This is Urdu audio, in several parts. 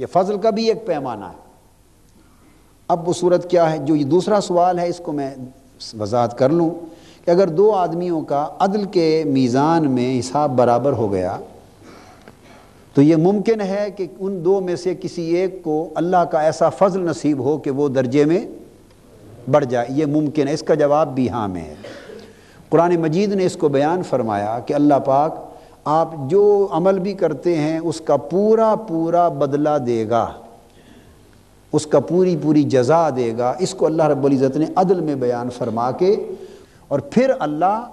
یہ فضل کا بھی ایک پیمانہ ہے۔ اب وہ صورت کیا ہے؟ جو یہ دوسرا سوال ہے اس کو میں وضاحت کر لوں کہ اگر دو آدمیوں کا عدل کے میزان میں حساب برابر ہو گیا تو یہ ممکن ہے کہ ان دو میں سے کسی ایک کو اللہ کا ایسا فضل نصیب ہو کہ وہ درجے میں بڑھ جائے، یہ ممکن ہے۔ اس کا جواب بھی ہاں میں ہے۔ قرآن مجید نے اس کو بیان فرمایا کہ اللہ پاک آپ جو عمل بھی کرتے ہیں اس کا پورا پورا بدلہ دے گا، اس کا پوری پوری جزا دے گا۔ اس کو اللہ رب العزت نے عدل میں بیان فرما کے اور پھر اللہ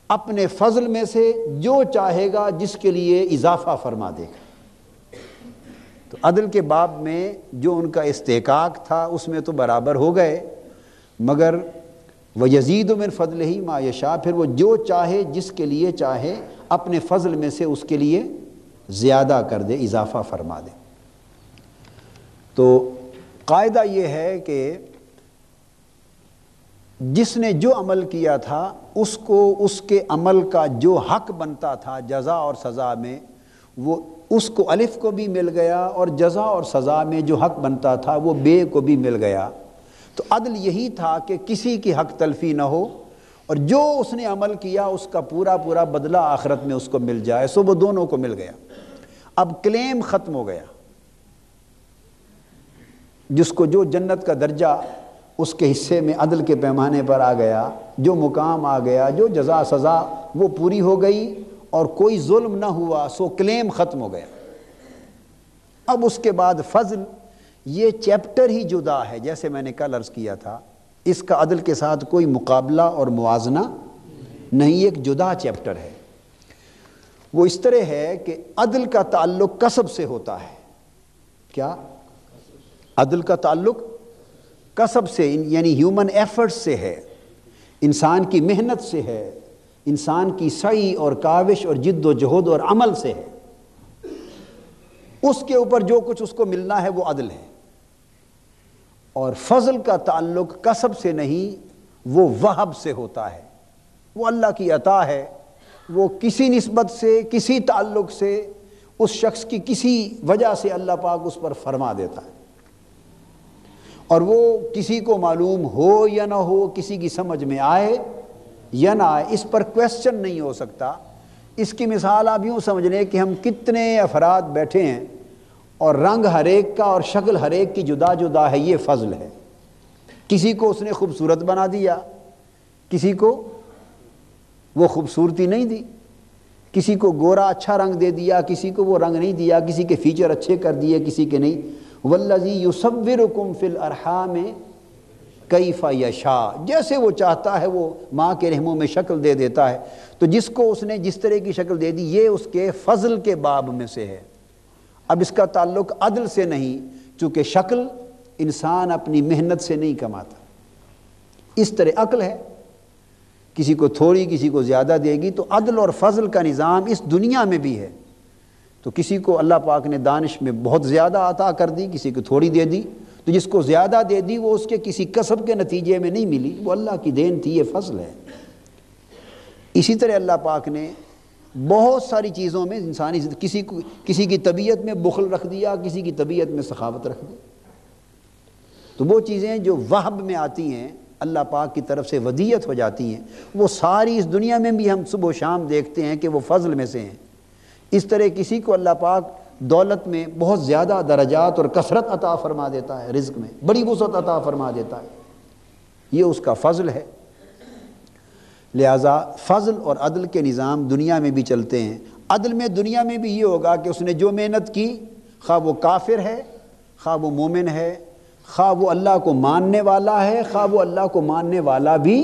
اپنے فضل میں سے جو چاہے گا جس کے لیے اضافہ فرما دے گا۔ تو عدل کے باب میں جو ان کا استحقاق تھا اس میں تو برابر ہو گئے، مگر وَيَزِيدُ مِن فَضْلِهِ مَا يَشَاءُ، پھر وہ جو چاہے جس کے لیے چاہے اپنے فضل میں سے اس کے لیے زیادہ کر دے، اضافہ فرما دے۔ تو قاعدہ یہ ہے کہ جس نے جو عمل کیا تھا اس کو اس کے عمل کا جو حق بنتا تھا جزا اور سزا میں، وہ اس کو الف کو بھی مل گیا، اور جزا اور سزا میں جو حق بنتا تھا وہ بے کو بھی مل گیا۔ تو عدل یہی تھا کہ کسی کی حق تلفی نہ ہو، اور جو اس نے عمل کیا اس کا پورا پورا بدلہ آخرت میں اس کو مل جائے، سو وہ دونوں کو مل گیا۔ اب کلیم ختم ہو گیا، جس کو جو جنت کا درجہ اس کے حصے میں عدل کے پیمانے پر آ گیا، جو مقام آ گیا، جو جزا سزا وہ پوری ہو گئی اور کوئی ظلم نہ ہوا، سو کلیم ختم ہو گیا۔ اب اس کے بعد فضل، یہ چیپٹر ہی جدا ہے، جیسے میں نے کل عرض کیا تھا، اس کا عدل کے ساتھ کوئی مقابلہ اور موازنہ نہیں، ایک جدا چیپٹر ہے۔ وہ اس طرح ہے کہ عدل کا تعلق کسب سے ہوتا ہے۔ کیا؟ عدل کا تعلق کسب سے، یعنی ہیومن ایفرٹ سے ہے، انسان کی محنت سے ہے، انسان کی سعی اور کاوش اور جد و جہد اور عمل سے ہے۔ اس کے اوپر جو کچھ اس کو ملنا ہے وہ عدل ہے۔ اور فضل کا تعلق کسب سے نہیں، وہ وہب سے ہوتا ہے، وہ اللہ کی عطا ہے، وہ کسی نسبت سے، کسی تعلق سے، اس شخص کی کسی وجہ سے اللہ پاک اس پر فرما دیتا ہے، اور وہ کسی کو معلوم ہو یا نہ ہو، کسی کی سمجھ میں آئے یا نہ آئے، اس پر کویسچن نہیں ہو سکتا۔ اس کی مثال آپ یوں سمجھ لیں کہ ہم کتنے افراد بیٹھے ہیں اور رنگ ہر ایک کا اور شکل ہر ایک کی جدا جدا ہے، یہ فضل ہے۔ کسی کو اس نے خوبصورت بنا دیا، کسی کو وہ خوبصورتی نہیں دی، کسی کو گورا اچھا رنگ دے دیا، کسی کو وہ رنگ نہیں دیا، کسی کے فیچر اچھے کر دیے، کسی کے نہیں۔ وَالَّذِي يُصَوِّرُكُمْ فِي الْأَرْحَامِ کیف یشاء، جیسے وہ چاہتا ہے وہ ماں کے رحموں میں شکل دے دیتا ہے۔ تو جس کو اس نے جس طرح کی شکل دے دی، یہ اس کے فضل کے باب میں سے ہے۔ اب اس کا تعلق عدل سے نہیں، چونکہ شکل انسان اپنی محنت سے نہیں کماتا۔ اس طرح عقل ہے، کسی کو تھوڑی کسی کو زیادہ دے گی، تو عدل اور فضل کا نظام اس دنیا میں بھی ہے۔ تو کسی کو اللہ پاک نے دانش میں بہت زیادہ عطا کر دی، کسی کو تھوڑی دے دی، تو جس کو زیادہ دے دی وہ اس کے کسی کسب کے نتیجے میں نہیں ملی، وہ اللہ کی دین تھی، یہ فضل ہے۔ اسی طرح اللہ پاک نے بہت ساری چیزوں میں انسانی کسی کی طبیعت میں بخل رکھ دیا، کسی کی طبیعت میں سخاوت رکھ دی۔ تو وہ چیزیں جو وہب میں آتی ہیں، اللہ پاک کی طرف سے ودیت ہو جاتی ہیں، وہ ساری اس دنیا میں بھی ہم صبح و شام دیکھتے ہیں کہ وہ فضل میں سے ہیں۔ اس طرح کسی کو اللہ پاک دولت میں بہت زیادہ درجات اور کثرت عطا فرما دیتا ہے، رزق میں بڑی وسعت عطا فرما دیتا ہے، یہ اس کا فضل ہے۔ لہٰذا فضل اور عدل کے نظام دنیا میں بھی چلتے ہیں۔ عدل میں دنیا میں بھی یہ ہوگا کہ اس نے جو محنت کی، خواہ وہ کافر ہے، خواہ وہ مومن ہے، خواہ وہ اللہ کو ماننے والا ہے، خواہ وہ اللہ کو ماننے والا بھی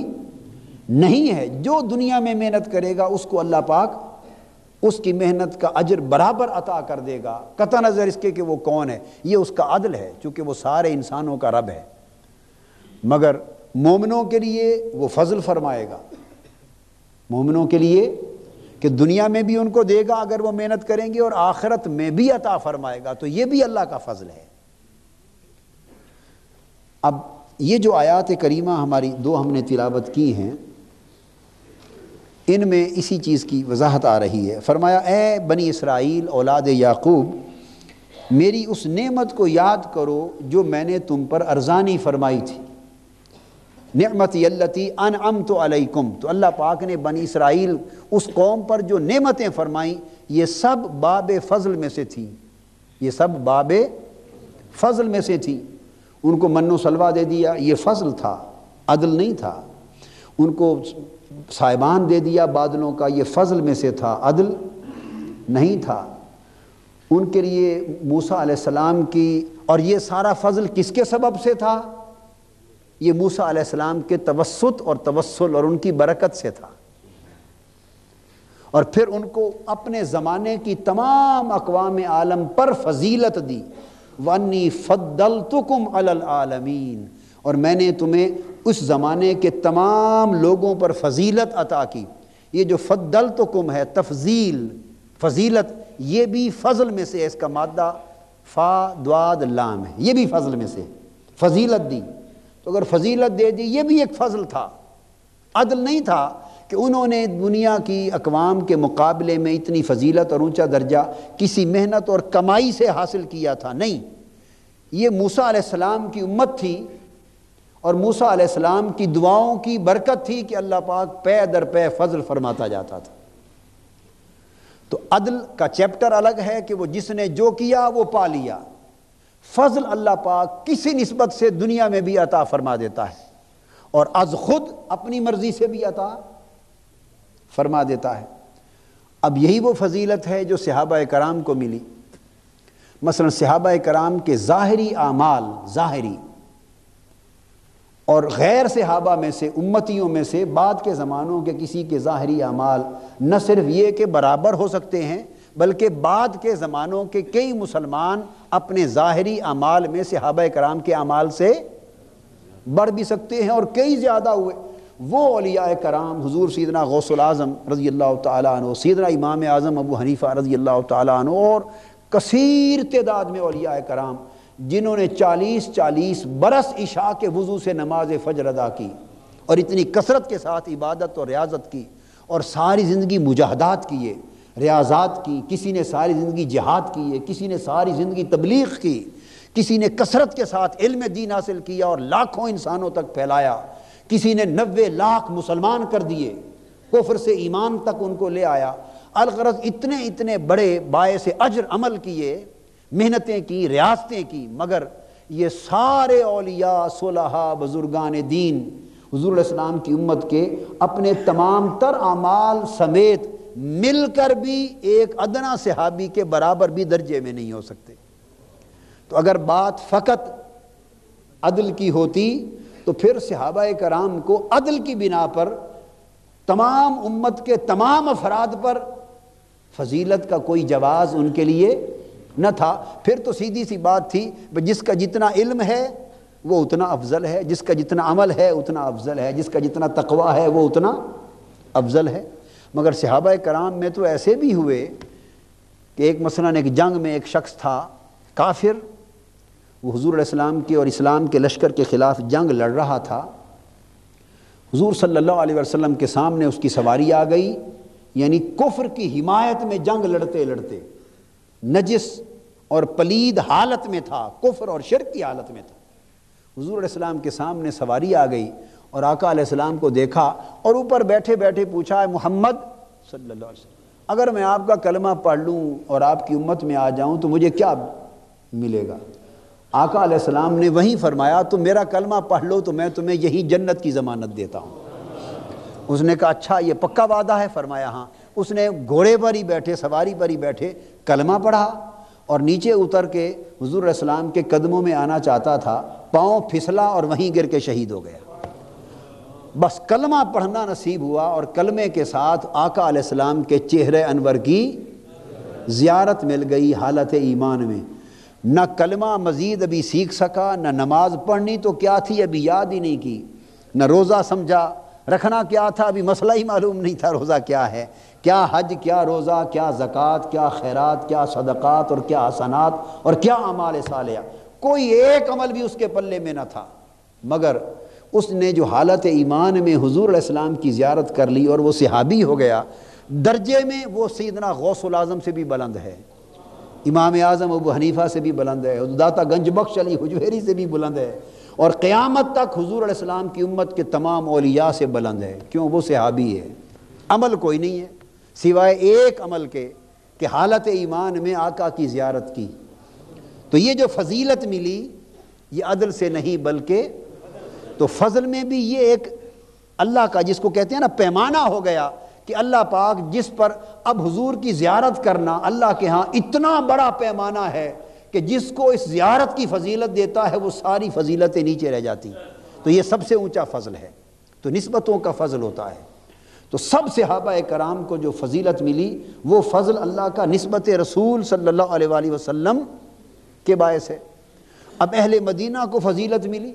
نہیں ہے، جو دنیا میں محنت کرے گا اس کو اللہ پاک اس کی محنت کا اجر برابر عطا کر دے گا، قطع نظر اس کے کہ وہ کون ہے۔ یہ اس کا عدل ہے، چونکہ وہ سارے انسانوں کا رب ہے۔ مگر مومنوں کے لیے وہ فضل فرمائے گا، مومنوں کے لیے کہ دنیا میں بھی ان کو دے گا اگر وہ محنت کریں گے، اور آخرت میں بھی عطا فرمائے گا، تو یہ بھی اللہ کا فضل ہے۔ اب یہ جو آیات کریمہ ہماری دو ہم نے تلاوت کی ہیں، ان میں اسی چیز کی وضاحت آ رہی ہے۔ فرمایا اے بنی اسرائیل اولاد یعقوب، میری اس نعمت کو یاد کرو جو میں نے تم پر ارزانی فرمائی تھی، نعمتی التی انعمت علیکم۔ تو اللہ پاک نے بنی اسرائیل اس قوم پر جو نعمتیں فرمائیں یہ سب باب فضل میں سے تھیں، یہ سب باب فضل میں سے تھیں۔ ان کو من و سلوہ دے دیا، یہ فضل تھا، عدل نہیں تھا۔ ان کو صاحبان دے دیا بادلوں کا، یہ فضل میں سے تھا، عدل نہیں تھا۔ ان کے لیے موسیٰ علیہ السلام کی، اور یہ سارا فضل کس کے سبب سے تھا؟ یہ موسیٰ علیہ السلام کے توسط اور توسل اور ان کی برکت سے تھا۔ اور پھر ان کو اپنے زمانے کی تمام اقوام عالم پر فضیلت دی، وَأَنِّي فَضَّلْتُكُمْ عَلَى الْعَالَمِينَ، اور میں نے تمہیں اس زمانے کے تمام لوگوں پر فضیلت عطا کی۔ یہ جو فضلتکم ہے، تفضیل، فضیلت، یہ بھی فضل میں سے ہے، اس کا مادہ فا دواد لام ہے، یہ بھی فضل میں سے، فضیلت دی۔ تو اگر فضیلت دے دی یہ بھی ایک فضل تھا، عدل نہیں تھا کہ انہوں نے دنیا کی اقوام کے مقابلے میں اتنی فضیلت اور اونچا درجہ کسی محنت اور کمائی سے حاصل کیا تھا، نہیں، یہ موسیٰ علیہ السلام کی امت تھی اور موسیٰ علیہ السلام کی دعاؤں کی برکت تھی کہ اللہ پاک پے در پے فضل فرماتا جاتا تھا۔ تو عدل کا چیپٹر الگ ہے کہ وہ جس نے جو کیا وہ پا لیا، فضل اللہ پاک کسی نسبت سے دنیا میں بھی عطا فرما دیتا ہے اور از خود اپنی مرضی سے بھی عطا فرما دیتا ہے۔ اب یہی وہ فضیلت ہے جو صحابہ کرام کو ملی۔ مثلا صحابہ کرام کے ظاہری اعمال، ظاہری اور غیر صحابہ میں سے، امتیوں میں سے بعد کے زمانوں کے کسی کے ظاہری اعمال نہ صرف یہ کہ برابر ہو سکتے ہیں، بلکہ بعد کے زمانوں کے کئی مسلمان اپنے ظاہری اعمال میں صحابہ کرام کے اعمال سے بڑھ بھی سکتے ہیں اور کئی زیادہ ہوئے۔ وہ اولیاء کرام، حضور سیدنا غوث العظم رضی اللہ تعالیٰ عنہ، سیدنا امام اعظم ابو حنیفہ رضی اللہ تعالیٰ عنہ، اور کثیر تعداد میں اولیاء کرام جنہوں نے 40 برس عشاء کے وضو سے نماز فجر ادا کی اور اتنی کثرت کے ساتھ عبادت اور ریاضت کی، اور ساری زندگی مجاہدات کیے، ریاضات کی، کسی نے ساری زندگی جہاد کی ہے، کسی نے ساری زندگی تبلیغ کی، کسی نے کثرت کے ساتھ علم دین حاصل کیا اور لاکھوں انسانوں تک پھیلایا، کسی نے 90 لاکھ مسلمان کر دیے، کفر سے ایمان تک ان کو لے آیا۔ الغرض اتنے بڑے باعث اجر عمل کیے، محنتیں کی، ریاستیں کی، مگر یہ سارے اولیاء، صلحاء، بزرگان دین حضور علیہ السلام کی امت کے اپنے تمام تر اعمال سمیت مل کر بھی ایک ادنا صحابی کے برابر بھی درجے میں نہیں ہو سکتے۔ تو اگر بات فقط عدل کی ہوتی تو پھر صحابہ کرام کو عدل کی بنا پر تمام امت کے تمام افراد پر فضیلت کا کوئی جواز ان کے لیے نہ تھا۔ پھر تو سیدھی سی بات تھی، جس کا جتنا علم ہے وہ اتنا افضل ہے، جس کا جتنا عمل ہے اتنا افضل ہے، جس کا جتنا تقویٰ ہے وہ اتنا افضل ہے۔ مگر صحابہ کرام میں تو ایسے بھی ہوئے کہ ایک مثلاً ایک جنگ میں ایک شخص تھا کافر، وہ حضور علیہ السلام کے اور اسلام کے لشکر کے خلاف جنگ لڑ رہا تھا۔ حضور صلی اللہ علیہ وسلم کے سامنے اس کی سواری آ گئی، یعنی کفر کی حمایت میں جنگ لڑتے لڑتے نجس اور پلید حالت میں تھا، کفر اور شرک کی حالت میں تھا۔ حضور علیہ السلام کے سامنے سواری آ گئی اور آقا علیہ السلام کو دیکھا اور اوپر بیٹھے بیٹھے پوچھا، ہے محمد صلی اللہ علیہ وسلم، اگر میں آپ کا کلمہ پڑھ لوں اور آپ کی امت میں آ جاؤں تو مجھے کیا ملے گا؟ آقا علیہ السلام نے وہیں فرمایا، تم میرا کلمہ پڑھ لو تو میں تمہیں یہی جنت کی ضمانت دیتا ہوں۔ اس نے کہا اچھا یہ پکا وعدہ ہے؟ فرمایا ہاں۔ اس نے گھوڑے پر ہی بیٹھے، سواری پر ہی بیٹھے کلمہ پڑھا اور نیچے اتر کے حضور علیہ السلام کے قدموں میں آنا چاہتا تھا، پاؤں پھسلا اور وہیں گر کے شہید ہو گیا۔ بس کلمہ پڑھنا نصیب ہوا اور کلمے کے ساتھ آقا علیہ السلام کے چہرے انور کی زیارت مل گئی حالت ایمان میں۔ نہ کلمہ مزید ابھی سیکھ سکا، نہ نماز پڑھنی تو کیا تھی ابھی یاد ہی نہیں کی، نہ روزہ سمجھا رکھنا کیا تھا، ابھی مسئلہ ہی معلوم نہیں تھا روزہ کیا ہے، کیا حج، کیا روزہ، کیا زکوٰۃ، کیا خیرات، کیا صدقات اور کیا حسنات اور کیا اعمال صالحہ، کوئی ایک عمل بھی اس کے پلے میں نہ تھا۔ مگر اس نے جو حالت ایمان میں حضور علیہ السلام کی زیارت کر لی اور وہ صحابی ہو گیا، درجے میں وہ سیدنا غوث العظم سے بھی بلند ہے، امام اعظم ابو حنیفہ سے بھی بلند ہے، داتا گنج بخش علی حجویری سے بھی بلند ہے، اور قیامت تک حضور علیہ السلام کی امت کے تمام اولیاء سے بلند ہے۔ کیوں؟ وہ صحابی ہے۔ عمل کوئی نہیں ہے سوائے ایک عمل کے کہ حالت ایمان میں آقا کی زیارت کی۔ تو یہ جو فضیلت ملی یہ عدل سے نہیں بلکہ تو فضل میں بھی یہ ایک اللہ کا، جس کو کہتے ہیں نا پیمانہ ہو گیا کہ اللہ پاک جس پر اب حضور کی زیارت کرنا اللہ کے ہاں اتنا بڑا پیمانہ ہے کہ جس کو اس زیارت کی فضیلت دیتا ہے وہ ساری فضیلتیں نیچے رہ جاتی، تو یہ سب سے اونچا فضل ہے۔ تو نسبتوں کا فضل ہوتا ہے، تو سب صحابہ کرام کو جو فضیلت ملی وہ فضل اللہ کا نسبت رسول صلی اللہ علیہ وآلہ وسلم کے باعث ہے۔ اب اہل مدینہ کو فضیلت ملی،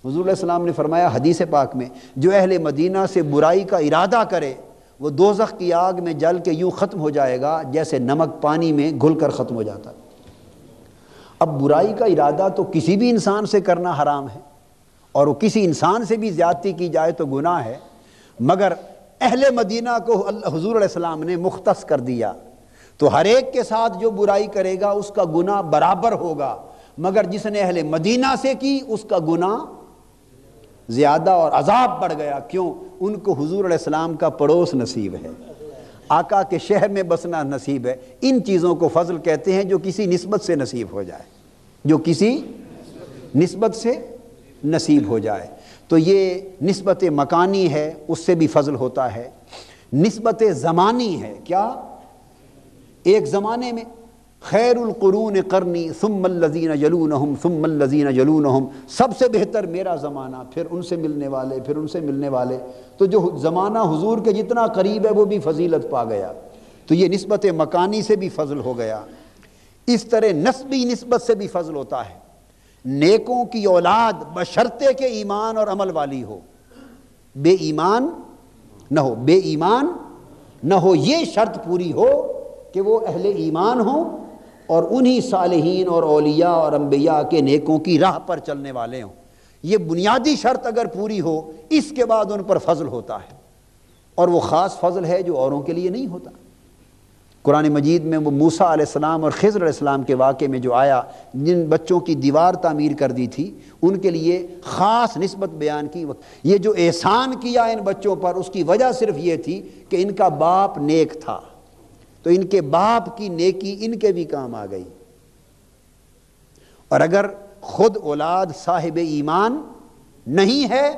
حضور علیہ السلام نے فرمایا حدیث پاک میں، جو اہل مدینہ سے برائی کا ارادہ کرے وہ دوزخ کی آگ میں جل کے یوں ختم ہو جائے گا جیسے نمک پانی میں گھل کر ختم ہو جاتا۔ اب برائی کا ارادہ تو کسی بھی انسان سے کرنا حرام ہے، اور وہ کسی انسان سے بھی زیادتی کی جائے تو گناہ ہے، مگر اہل مدینہ کو حضور علیہ السلام نے مختص کر دیا، تو ہر ایک کے ساتھ جو برائی کرے گا اس کا گناہ برابر ہوگا، مگر جس نے اہل مدینہ سے کی اس کا گناہ زیادہ اور عذاب بڑھ گیا۔ کیوں؟ ان کو حضور علیہ السلام کا پڑوس نصیب ہے، آقا کے شہر میں بسنا نصیب ہے۔ ان چیزوں کو فضل کہتے ہیں جو کسی نسبت سے نصیب ہو جائے، جو کسی نسبت سے نصیب ہو جائے۔ تو یہ نسبت مکانی ہے، اس سے بھی فضل ہوتا ہے۔ نسبت زمانی ہے، کیا؟ ایک زمانے میں خیر القرون قرنی ثم الذین یلونہم ثم الذین یلونہم، سب سے بہتر میرا زمانہ، پھر ان سے ملنے والے، پھر ان سے ملنے والے، تو جو زمانہ حضور کے جتنا قریب ہے وہ بھی فضیلت پا گیا۔ تو یہ نسبت مکانی سے بھی فضل ہو گیا۔ اس طرح نسبی نسبت سے بھی فضل ہوتا ہے۔ نیکوں کی اولاد بشرطے کے ایمان اور عمل والی ہو، بے ایمان نہ ہو، بے ایمان نہ ہو، یہ شرط پوری ہو کہ وہ اہل ایمان ہوں اور انہی صالحین اور اولیاء اور انبیاء کے نیکوں کی راہ پر چلنے والے ہوں۔ یہ بنیادی شرط اگر پوری ہو اس کے بعد ان پر فضل ہوتا ہے، اور وہ خاص فضل ہے جو اوروں کے لیے نہیں ہوتا۔ قرآن مجید میں وہ موسیٰ علیہ السلام اور خضر علیہ السلام کے واقعے میں جو آیا، جن بچوں کی دیوار تعمیر کر دی تھی ان کے لیے خاص نسبت بیان کی۔ یہ جو احسان کیا ان بچوں پر اس کی وجہ صرف یہ تھی کہ ان کا باپ نیک تھا، تو ان کے باپ کی نیکی ان کے بھی کام آ گئی۔ اور اگر خود اولاد صاحب ایمان نہیں ہے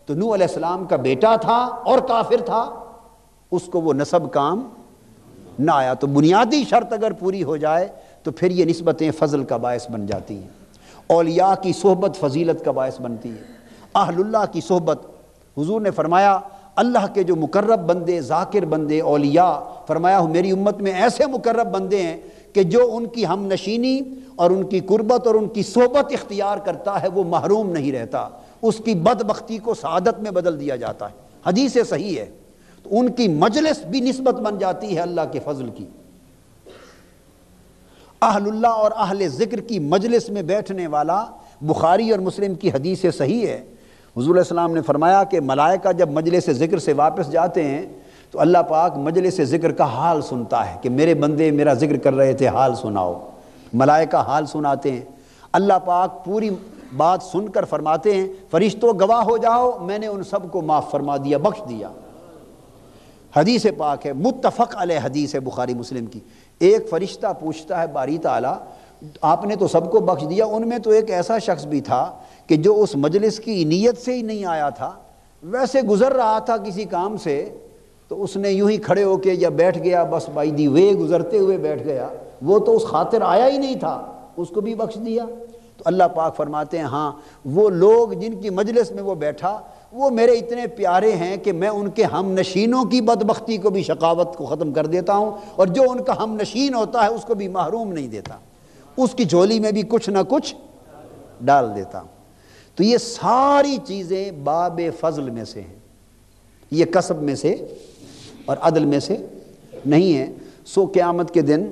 تو نوح علیہ السلام کا بیٹا تھا اور کافر تھا، اس کو وہ نسب کام نہ آیا۔ تو بنیادی شرط اگر پوری ہو جائے تو پھر یہ نسبتیں فضل کا باعث بن جاتی ہیں۔ اولیاء کی صحبت فضیلت کا باعث بنتی ہے، اہل اللہ کی صحبت۔ حضور نے فرمایا اللہ کے جو مقرب بندے، ذاکر بندے، اولیاء، فرمایا میری امت میں ایسے مقرب بندے ہیں کہ جو ان کی ہم نشینی اور ان کی قربت اور ان کی صحبت اختیار کرتا ہے وہ محروم نہیں رہتا، اس کی بدبختی کو سعادت میں بدل دیا جاتا ہے۔ حدیث صحیح ہے۔ تو ان کی مجلس بھی نسبت بن جاتی ہے اللہ کے فضل کی۔ اہل اللہ اور اہل ذکر کی مجلس میں بیٹھنے والا، بخاری اور مسلم کی حدیث صحیح ہے، حضور علیہ السلام نے فرمایا کہ ملائکہ جب مجلس ذکر سے واپس جاتے ہیں تو اللہ پاک مجلس ذکر کا حال سنتا ہے کہ میرے بندے میرا ذکر کر رہے تھے، حال سناؤ۔ ملائکہ حال سناتے ہیں، اللہ پاک پوری بات سن کر فرماتے ہیں فرشتوں گواہ ہو جاؤ میں نے ان سب کو معاف فرما دیا، بخش دیا۔ حدیث پاک ہے، متفق علیہ حدیث ہے بخاری مسلم کی۔ ایک فرشتہ پوچھتا ہے باری تعالیٰ آپ نے تو سب کو بخش دیا، ان میں تو ایک ایسا شخص بھی تھا کہ جو اس مجلس کی نیت سے ہی نہیں آیا تھا، ویسے گزر رہا تھا کسی کام سے، تو اس نے یوں ہی کھڑے ہو کے یا بیٹھ گیا، بس بائی دی وے گزرتے ہوئے بیٹھ گیا، وہ تو اس خاطر آیا ہی نہیں تھا، اس کو بھی بخش دیا۔ تو اللہ پاک فرماتے ہیں ہاں وہ لوگ جن کی مجلس میں وہ بیٹھا وہ میرے اتنے پیارے ہیں کہ میں ان کے ہم نشینوں کی بدبختی کو بھی، شقاوت کو ختم کر دیتا ہوں، اور جو ان کا ہم نشین ہوتا ہے اس کو بھی محروم نہیں دیتا، اس کی جھولی میں بھی کچھ نہ کچھ ڈال دیتا ہوں۔ تو یہ ساری چیزیں باب فضل میں سے ہیں، یہ کسب میں سے اور عدل میں سے نہیں ہیں۔ سو قیامت کے دن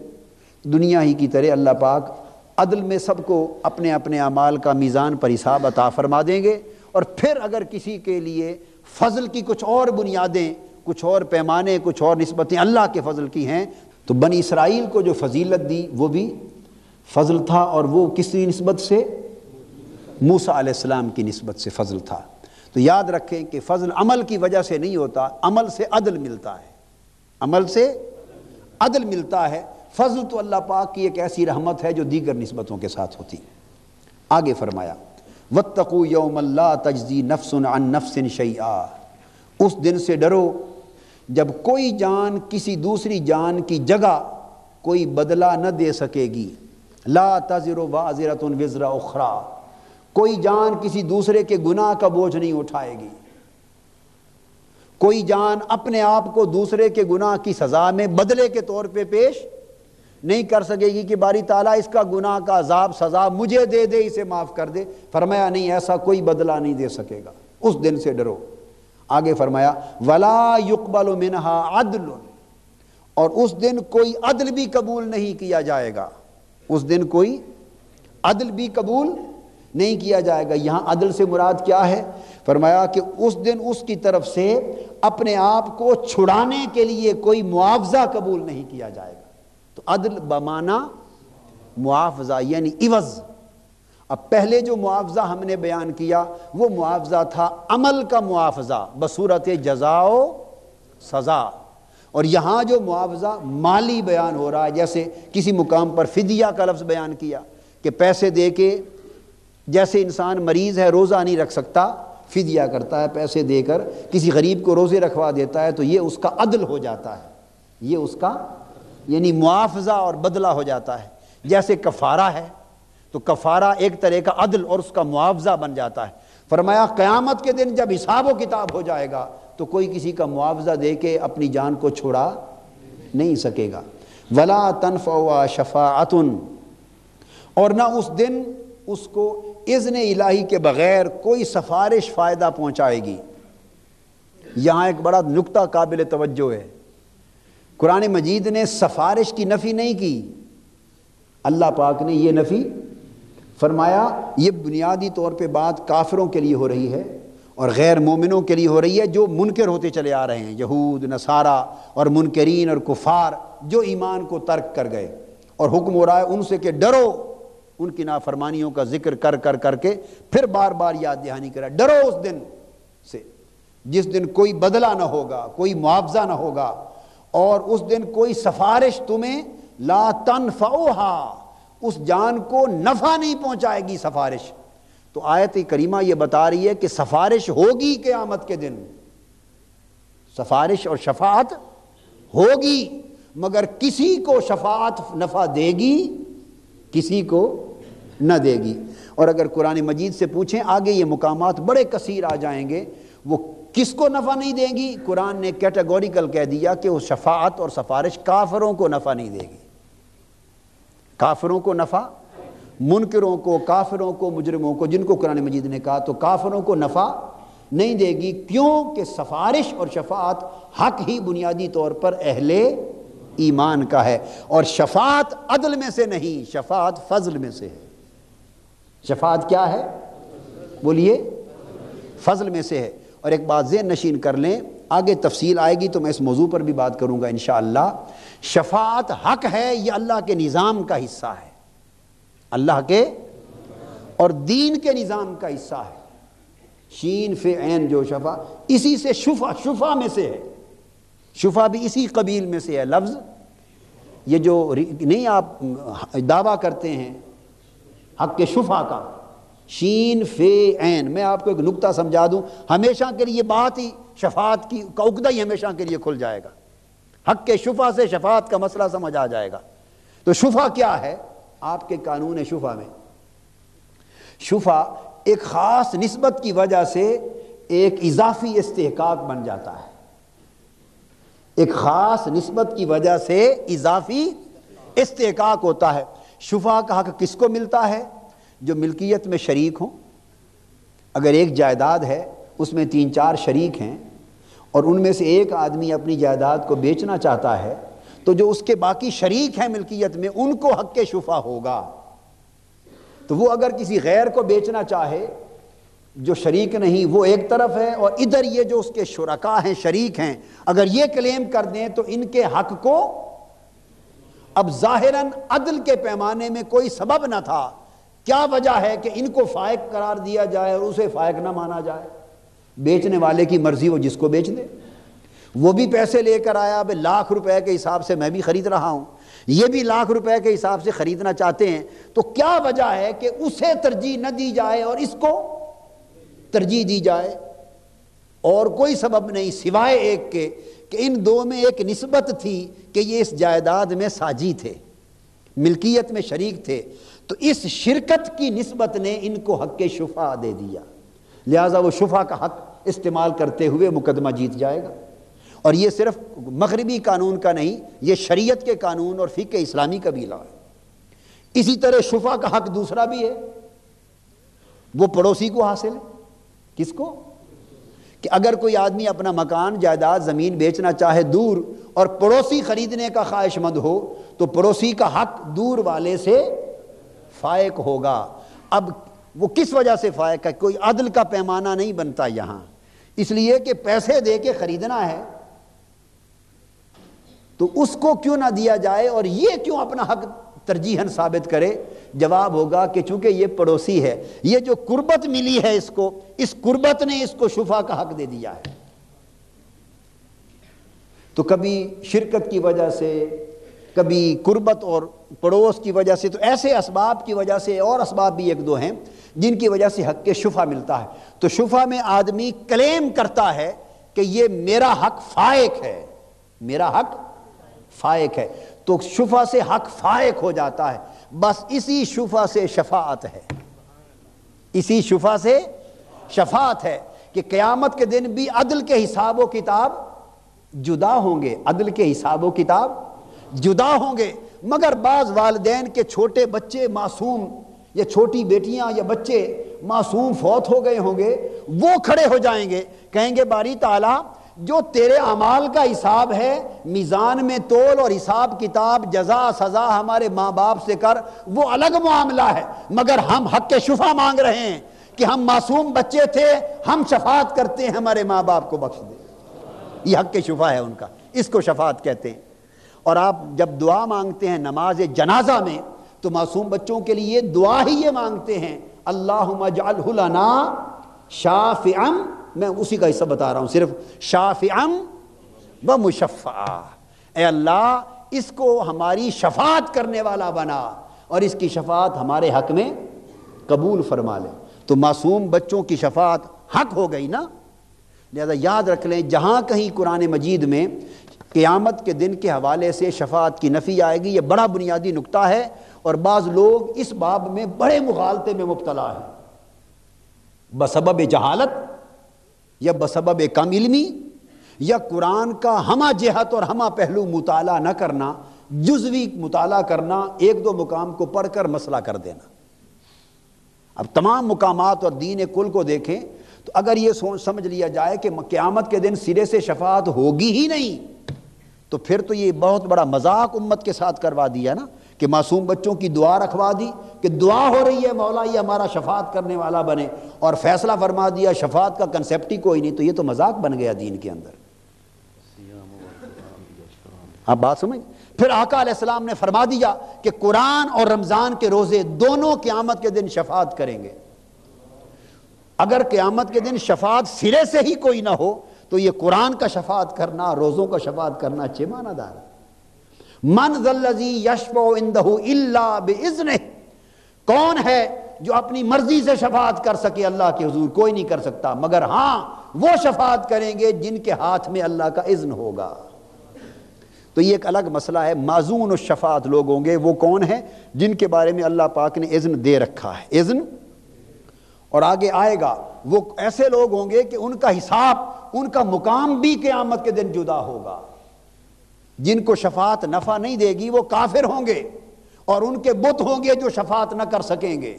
دنیا ہی کی طرح اللہ پاک عدل میں سب کو اپنے اپنے اعمال کا میزان پر حساب عطا فرما دیں گے، اور پھر اگر کسی کے لیے فضل کی کچھ اور بنیادیں، کچھ اور پیمانے، کچھ اور نسبتیں اللہ کے فضل کی ہیں تو بنی اسرائیل کو جو فضیلت دی وہ بھی فضل تھا، اور وہ کس کی نسبت سے؟ موسیٰ علیہ السلام کی نسبت سے فضل تھا۔ تو یاد رکھیں کہ فضل عمل کی وجہ سے نہیں ہوتا، عمل سے عدل ملتا ہے، عمل سے عدل ملتا ہے۔ فضل تو اللہ پاک کی ایک ایسی رحمت ہے جو دیگر نسبتوں کے ساتھ ہوتی۔ آگے فرمایا وَاتَّقُوا يَوْمًا لَا تَجْزِي نَفْسٌ عَن نَفْسٍ شَيْئًا، اس دن سے ڈرو جب کوئی جان کسی دوسری جان کی جگہ کوئی بدلہ نہ دے سکے گی۔ لا تزر وازرۃ وزر اخری، کوئی جان کسی دوسرے کے گناہ کا بوجھ نہیں اٹھائے گی، کوئی جان اپنے آپ کو دوسرے کے گناہ کی سزا میں بدلے کے طور پہ پیش نہیں کر سکے گی کہ باری تعالیٰ اس کا گناہ کا عذاب سزا مجھے دے دے، اسے معاف کر دے۔ فرمایا نہیں، ایسا کوئی بدلہ نہیں دے سکے گا، اس دن سے ڈرو۔ آگے فرمایا وَلَا يُقْبَلُ مِنْهَا عَدْلٌ، اور اس دن کوئی عدل بھی قبول نہیں کیا جائے گا، اس دن کوئی عدل بھی قبول نہیں کیا جائے گا۔ یہاں عدل سے مراد کیا ہے؟ فرمایا کہ اس دن اس کی طرف سے اپنے آپ کو چھڑانے کے لیے کوئی معاوضہ قبول نہیں کیا جائے گا۔ تو عدل بمعنی معاوضہ یعنی عوض۔ اب پہلے جو معاوضہ ہم نے بیان کیا وہ معاوضہ تھا عمل کا معاوضہ بصورت جزا و سزا، اور یہاں جو معاوضہ مالی بیان ہو رہا ہے، جیسے کسی مقام پر فدیہ کا لفظ بیان کیا کہ پیسے دے کے، جیسے انسان مریض ہے روزہ نہیں رکھ سکتا، فدیہ کرتا ہے پیسے دے کر کسی غریب کو روزے رکھوا دیتا ہے، تو یہ اس کا عدل ہو جاتا ہے، یہ اس کا یعنی معاوضہ اور بدلہ ہو جاتا ہے۔ جیسے کفارہ ہے تو کفارہ ایک طرح کا عدل اور اس کا معاوضہ بن جاتا ہے۔ فرمایا قیامت کے دن جب حساب و کتاب ہو جائے گا تو کوئی کسی کا معاوضہ دے کے اپنی جان کو چھڑا نہیں سکے گا۔ وَلَا تَنْفَعُهَا شَفَاعَةٌ، اور نہ اس دن اس کو اذن الہی کے بغیر کوئی سفارش فائدہ پہنچائے گی۔ یہاں ایک بڑا نکتہ قابل توجہ ہے، قرآن مجید نے سفارش کی نفی نہیں کی، اللہ پاک نے یہ نفی فرمایا۔ یہ بنیادی طور پہ بات کافروں کے لیے ہو رہی ہے اور غیر مومنوں کے لیے ہو رہی ہے، جو منکر ہوتے چلے آ رہے ہیں، یہود، نصارہ اور منکرین اور کفار جو ایمان کو ترک کر گئے، اور حکم ہو رہا ہے ان سے کہ ڈرو، ان کی نافرمانیوں کا ذکر کر کے پھر بار بار یاد دہانی کرا، ڈرو اس دن سے جس دن کوئی بدلہ نہ ہوگا، کوئی معاوضہ نہ ہوگا، اور اس دن کوئی سفارش تمہیں لا تنفعها، اس جان کو نفع نہیں پہنچائے گی سفارش۔ تو آیت کریمہ یہ بتا رہی ہے کہ سفارش ہوگی قیامت کے دن، سفارش اور شفاعت ہوگی، مگر کسی کو شفاعت نفع دے گی، کسی کو نہ دے گی۔ اور اگر قرآن مجید سے پوچھیں آگے یہ مقامات بڑے کثیر آ جائیں گے، وہ کس کو نفع نہیں دیں گی؟ قرآن نے کیٹیگوریکل کہہ دیا کہ وہ شفاعت اور سفارش کافروں کو نفع نہیں دے گی، کافروں کو نفع، منکروں کو، کافروں کو، مجرموں کو، جن کو قرآن مجید نے کہا تو کافروں کو نفع نہیں دے گی، کیوں کہ سفارش اور شفاعت حق ہی بنیادی طور پر اہل ایمان کا ہے، اور شفاعت عدل میں سے نہیں، شفاعت فضل میں سے ہے۔ شفاعت کیا ہے؟ بولیے، فضل میں سے ہے۔ اور ایک بات ذہن نشین کر لیں، آگے تفصیل آئے گی تو میں اس موضوع پر بھی بات کروں گا انشاءاللہ۔ شفاعت حق ہے، یہ اللہ کے نظام کا حصہ ہے، اللہ کے اور دین کے نظام کا حصہ ہے۔ شین فے عین جو شفا، اسی سے شفا میں سے ہے، شفا بھی اسی قبیل میں سے ہے لفظ۔ یہ جو نہیں آپ دعویٰ کرتے ہیں حق کے شفا کا، شین فے عین، میں آپ کو ایک نکتہ سمجھا دوں، ہمیشہ کے لیے بات ہی شفاعت کی کا عقدہ ہی ہمیشہ کے لیے کھل جائے گا۔ حق کے شفا سے شفاعت کا مسئلہ سمجھ آ جائے گا۔ تو شفا کیا ہے؟ آپ کے قانون شفا میں شفا ایک خاص نسبت کی وجہ سے ایک اضافی استحقاق بن جاتا ہے، ایک خاص نسبت کی وجہ سے اضافی استحقاق ہوتا ہے۔ شفا کا حق کس کو ملتا ہے؟ جو ملکیت میں شریک ہوں۔ اگر ایک جائیداد ہے اس میں 3-4 شریک ہیں اور ان میں سے ایک آدمی اپنی جائیداد کو بیچنا چاہتا ہے تو جو اس کے باقی شریک ہیں ملکیت میں ان کو حق شفا ہوگا۔ تو وہ اگر کسی غیر کو بیچنا چاہے جو شریک نہیں، وہ ایک طرف ہے، اور ادھر یہ جو اس کے شرکا ہیں، شریک ہیں، اگر یہ کلیم کر دیں تو ان کے حق کو اب ظاہراً عدل کے پیمانے میں کوئی سبب نہ تھا، کیا وجہ ہے کہ ان کو فائق قرار دیا جائے اور اسے فائق نہ مانا جائے؟ بیچنے والے کی مرضی، وہ جس کو بیچ دے، وہ بھی پیسے لے کر آیا، اب لاکھ روپے کے حساب سے میں بھی خرید رہا ہوں، یہ بھی لاکھ روپے کے حساب سے خریدنا چاہتے ہیں، تو کیا وجہ ہے کہ اسے ترجیح نہ دی جائے اور اس کو ترجیح دی جائے؟ اور کوئی سبب نہیں سوائے ایک کے کہ ان دو میں ایک نسبت تھی کہ یہ اس جائیداد میں ساجی تھے، ملکیت میں شریک تھے، تو اس شرکت کی نسبت نے ان کو حق شفعہ دے دیا، لہٰذا وہ شفعہ کا حق استعمال کرتے ہوئے مقدمہ جیت جائے گا۔ اور یہ صرف مغربی قانون کا نہیں، یہ شریعت کے قانون اور فقہ اسلامی کا بھی لا ہے۔ اسی طرح شفعہ کا حق دوسرا بھی ہے، وہ پڑوسی کو حاصل ہے۔ کس کو؟ کہ اگر کوئی آدمی اپنا مکان، جائیداد، زمین بیچنا چاہے دور اور پڑوسی خریدنے کا خواہش مند ہو تو پڑوسی کا حق دور والے سے فائق ہوگا۔ اب وہ کس وجہ سے فائق ہے؟ کوئی عدل کا پیمانہ نہیں بنتا یہاں، اس لیے کہ پیسے دے کے خریدنا ہے تو اس کو کیوں نہ دیا جائے اور یہ کیوں اپنا حق ترجیحاً ثابت کرے؟ جواب ہوگا کہ چونکہ یہ پڑوسی ہے، یہ جو قربت ملی ہے اس کو، اس قربت نے اس کو شفعہ کا حق دے دیا ہے۔ تو کبھی شرکت کی وجہ سے، کبھی قربت اور پڑوس کی وجہ سے، تو ایسے اسباب کی وجہ سے، اور اسباب بھی ایک دو ہیں جن کی وجہ سے حق کے شفعہ ملتا ہے۔ تو شفعہ میں آدمی کلیم کرتا ہے کہ یہ میرا حق فائق ہے، میرا حق فائق ہے، تو شفعہ سے حق فائق ہو جاتا ہے۔ بس اسی شفعہ سے شفاعت ہے، اسی شفعہ سے شفاعت ہے کہ قیامت کے دن بھی عدل کے حساب و کتاب جدا ہوں گے، عدل کے حساب و کتاب جدا ہوں گے، مگر بعض والدین کے چھوٹے بچے معصوم، یا چھوٹی بیٹیاں یا بچے معصوم فوت ہو گئے ہوں گے، وہ کھڑے ہو جائیں گے، کہیں گے باری تعالیٰ جو تیرے اعمال کا حساب ہے میزان میں تول اور حساب کتاب جزا سزا ہمارے ماں باپ سے کر، وہ الگ معاملہ ہے، مگر ہم حق کے شفعہ مانگ رہے ہیں کہ ہم معصوم بچے تھے، ہم شفاعت کرتے ہیں ہمارے ماں باپ کو بخش دے۔ یہ حق کے شفعہ ہے ان کا، اس کو شفاعت کہتے ہیں۔ اور آپ جب دعا مانگتے ہیں نماز جنازہ میں تو معصوم بچوں کے لیے دعا ہی یہ مانگتے ہیں، اللہم اجعلہ لنا شافعا، میں اسی کا حصہ بتا رہا ہوں صرف، شافعا و مشفعا، اے اللہ اس کو ہماری شفاعت کرنے والا بنا اور اس کی شفاعت ہمارے حق میں قبول فرما لے۔ تو معصوم بچوں کی شفاعت حق ہو گئی نا۔ لہذا یاد رکھ لیں جہاں کہیں قرآن مجید میں قیامت کے دن کے حوالے سے شفاعت کی نفی آئے گی، یہ بڑا بنیادی نکتہ ہے، اور بعض لوگ اس باب میں بڑے مغالطے میں مبتلا ہیں، بسبب جہالت یا بسبب کم علمی یا قرآن کا ہمہ جہت اور ہمہ پہلو مطالعہ نہ کرنا، جزوی مطالعہ کرنا، ایک دو مقام کو پڑھ کر مسئلہ کر دینا۔ اب تمام مقامات اور دین کل کو دیکھیں تو اگر یہ سمجھ لیا جائے کہ قیامت کے دن سرے سے شفاعت ہوگی ہی نہیں تو پھر تو یہ بہت بڑا مذاق امت کے ساتھ کروا دیا نا، کہ معصوم بچوں کی دعا رکھوا دی کہ دعا ہو رہی ہے مولا یہ ہمارا شفاعت کرنے والا بنے، اور فیصلہ فرما دیا شفاعت کا کنسیپٹ ہی کوئی نہیں، تو یہ تو مذاق بن گیا دین کے اندر۔ آپ بات سمجھ؟ پھر آقا علیہ السلام نے فرما دیا کہ قرآن اور رمضان کے روزے دونوں قیامت کے دن شفاعت کریں گے۔ اگر قیامت کے دن شفاعت سرے سے ہی کوئی نہ ہو تو یہ قرآن کا شفاعت کرنا، روزوں کا شفاعت کرنا اچھے معنی دار ہے۔ من ذا الذی یشفع عندہ الا باذنہ، کون ہے جو اپنی مرضی سے شفاعت کر سکے اللہ کے حضور؟ کوئی نہیں کر سکتا، مگر ہاں وہ شفاعت کریں گے جن کے ہاتھ میں اللہ کا اذن ہوگا۔ تو یہ ایک الگ مسئلہ ہے۔ معزون الشفاعت لوگ ہوں گے، وہ کون ہیں؟ جن کے بارے میں اللہ پاک نے اذن دے رکھا ہے، اذن، اور آگے آئے گا وہ ایسے لوگ ہوں گے کہ ان کا حساب، ان کا مقام بھی قیامت کے دن جدا ہوگا۔ جن کو شفاعت نفع نہیں دے گی وہ کافر ہوں گے، اور ان کے بت ہوں گے جو شفاعت نہ کر سکیں گے،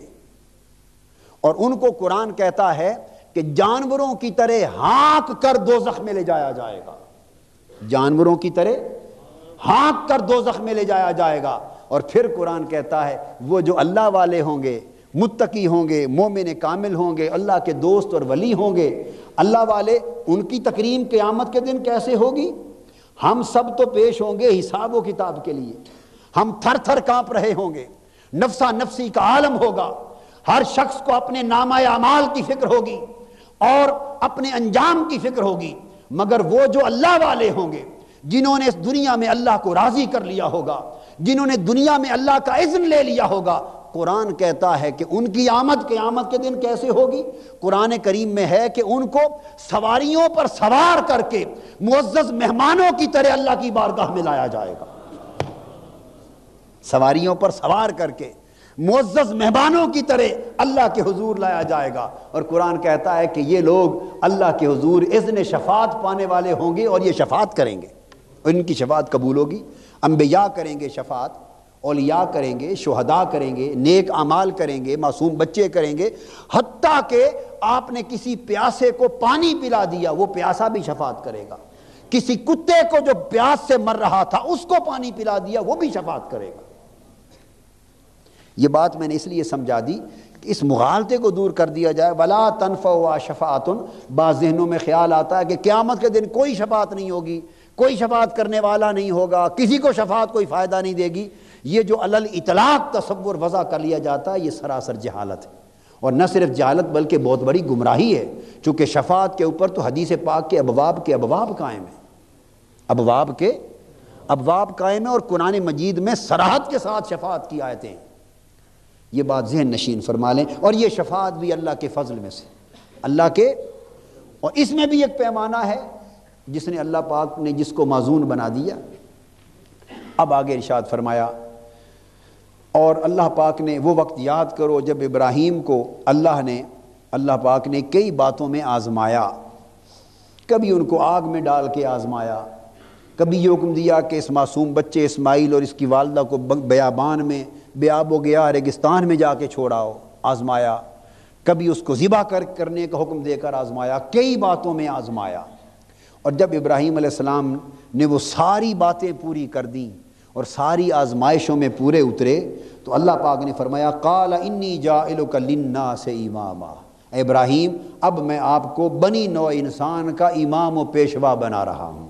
اور ان کو قرآن کہتا ہے کہ جانوروں کی طرح ہانک کر دوزخ میں لے جایا جائے گا، جانوروں کی طرح ہانک کر دوزخ میں لے جایا جائے گا۔ اور پھر قرآن کہتا ہے وہ جو اللہ والے ہوں گے، متقی ہوں گے، مومن کامل ہوں گے، اللہ کے دوست اور ولی ہوں گے، اللہ والے، ان کی تکریم قیامت کے دن کیسے ہوگی؟ ہم سب تو پیش ہوں گے حساب و کتاب کے لیے، ہم تھر تھر کانپ رہے ہوں گے، نفسا نفسی کا عالم ہوگا، ہر شخص کو اپنے نامہ اعمال کی فکر ہوگی اور اپنے انجام کی فکر ہوگی، مگر وہ جو اللہ والے ہوں گے، جنہوں نے اس دنیا میں اللہ کو راضی کر لیا ہوگا، جنہوں نے دنیا میں اللہ کا اذن لے لیا ہوگا، قرآن کہتا ہے کہ ان کی آمد قیامت کے دن کیسے ہوگی؟ قرآن کریم میں ہے کہ ان کو سواریوں پر سوار کر کے معزز مہمانوں کی طرح اللہ کی بارگاہ میں لایا جائے گا، سواریوں پر سوار کر کے معزز مہمانوں کی طرح اللہ کے حضور لایا جائے گا۔ اور قرآن کہتا ہے کہ یہ لوگ اللہ کے حضور اذن شفاعت پانے والے ہوں گے اور یہ شفاعت کریں گے، ان کی شفاعت قبول ہوگی۔ انبیاء کریں گے شفاعت، اولیاء کریں گے، شہداء کریں گے، نیک اعمال کریں گے، معصوم بچے کریں گے، حتیٰ کہ آپ نے کسی پیاسے کو پانی پلا دیا وہ پیاسا بھی شفاعت کرے گا، کسی کتے کو جو پیاس سے مر رہا تھا اس کو پانی پلا دیا وہ بھی شفاعت کرے گا۔ یہ بات میں نے اس لیے سمجھا دی کہ اس مغالطے کو دور کر دیا جائے۔ وَلَا تَنْفَعُ شَفَاعَةٌ، بعض ذہنوں میں خیال آتا ہے کہ قیامت کے دن کوئی شفاعت نہیں ہوگی، کوئی شفاعت کرنے والا نہیں ہوگا، کسی کو شفاعت کوئی فائدہ نہیں دے گی۔ یہ جو علی الاطلاق تصور وضع کر لیا جاتا ہے یہ سراسر جہالت ہے، اور نہ صرف جہالت بلکہ بہت بڑی گمراہی ہے، چونکہ شفاعت کے اوپر تو حدیث پاک کے ابواب قائم ہیں، ابواب کے ابواب قائم ہیں، اور قرآن مجید میں صراحت کے ساتھ شفاعت کی آیتیں ہیں۔ یہ بات ذہن نشین فرما لیں، اور یہ شفاعت بھی اللہ کے فضل میں سے، اللہ کے، اور اس میں بھی ایک پیمانہ ہے جس نے اللہ پاک نے جس کو معزون بنا دیا۔ اب آگے ارشاد فرمایا، اور اللہ پاک نے وہ وقت یاد کرو جب ابراہیم کو اللہ پاک نے کئی باتوں میں آزمایا، کبھی ان کو آگ میں ڈال کے آزمایا، کبھی یہ حکم دیا کہ اس معصوم بچے اسماعیل اور اس کی والدہ کو بیابان میں بے آب و گیا ریگستان میں جا کے چھوڑاؤ، آزمایا، کبھی اس کو ذبح کرنے کا حکم دے کر آزمایا، کئی باتوں میں آزمایا۔ اور جب ابراہیم علیہ السلام نے وہ ساری باتیں پوری کر دیں اور ساری آزمائشوں میں پورے اترے تو اللہ پاک نے فرمایا قال انی جاعلک للناس اماما، اے ابراہیم اب میں آپ کو بنی نوع انسان کا امام و پیشوا بنا رہا ہوں۔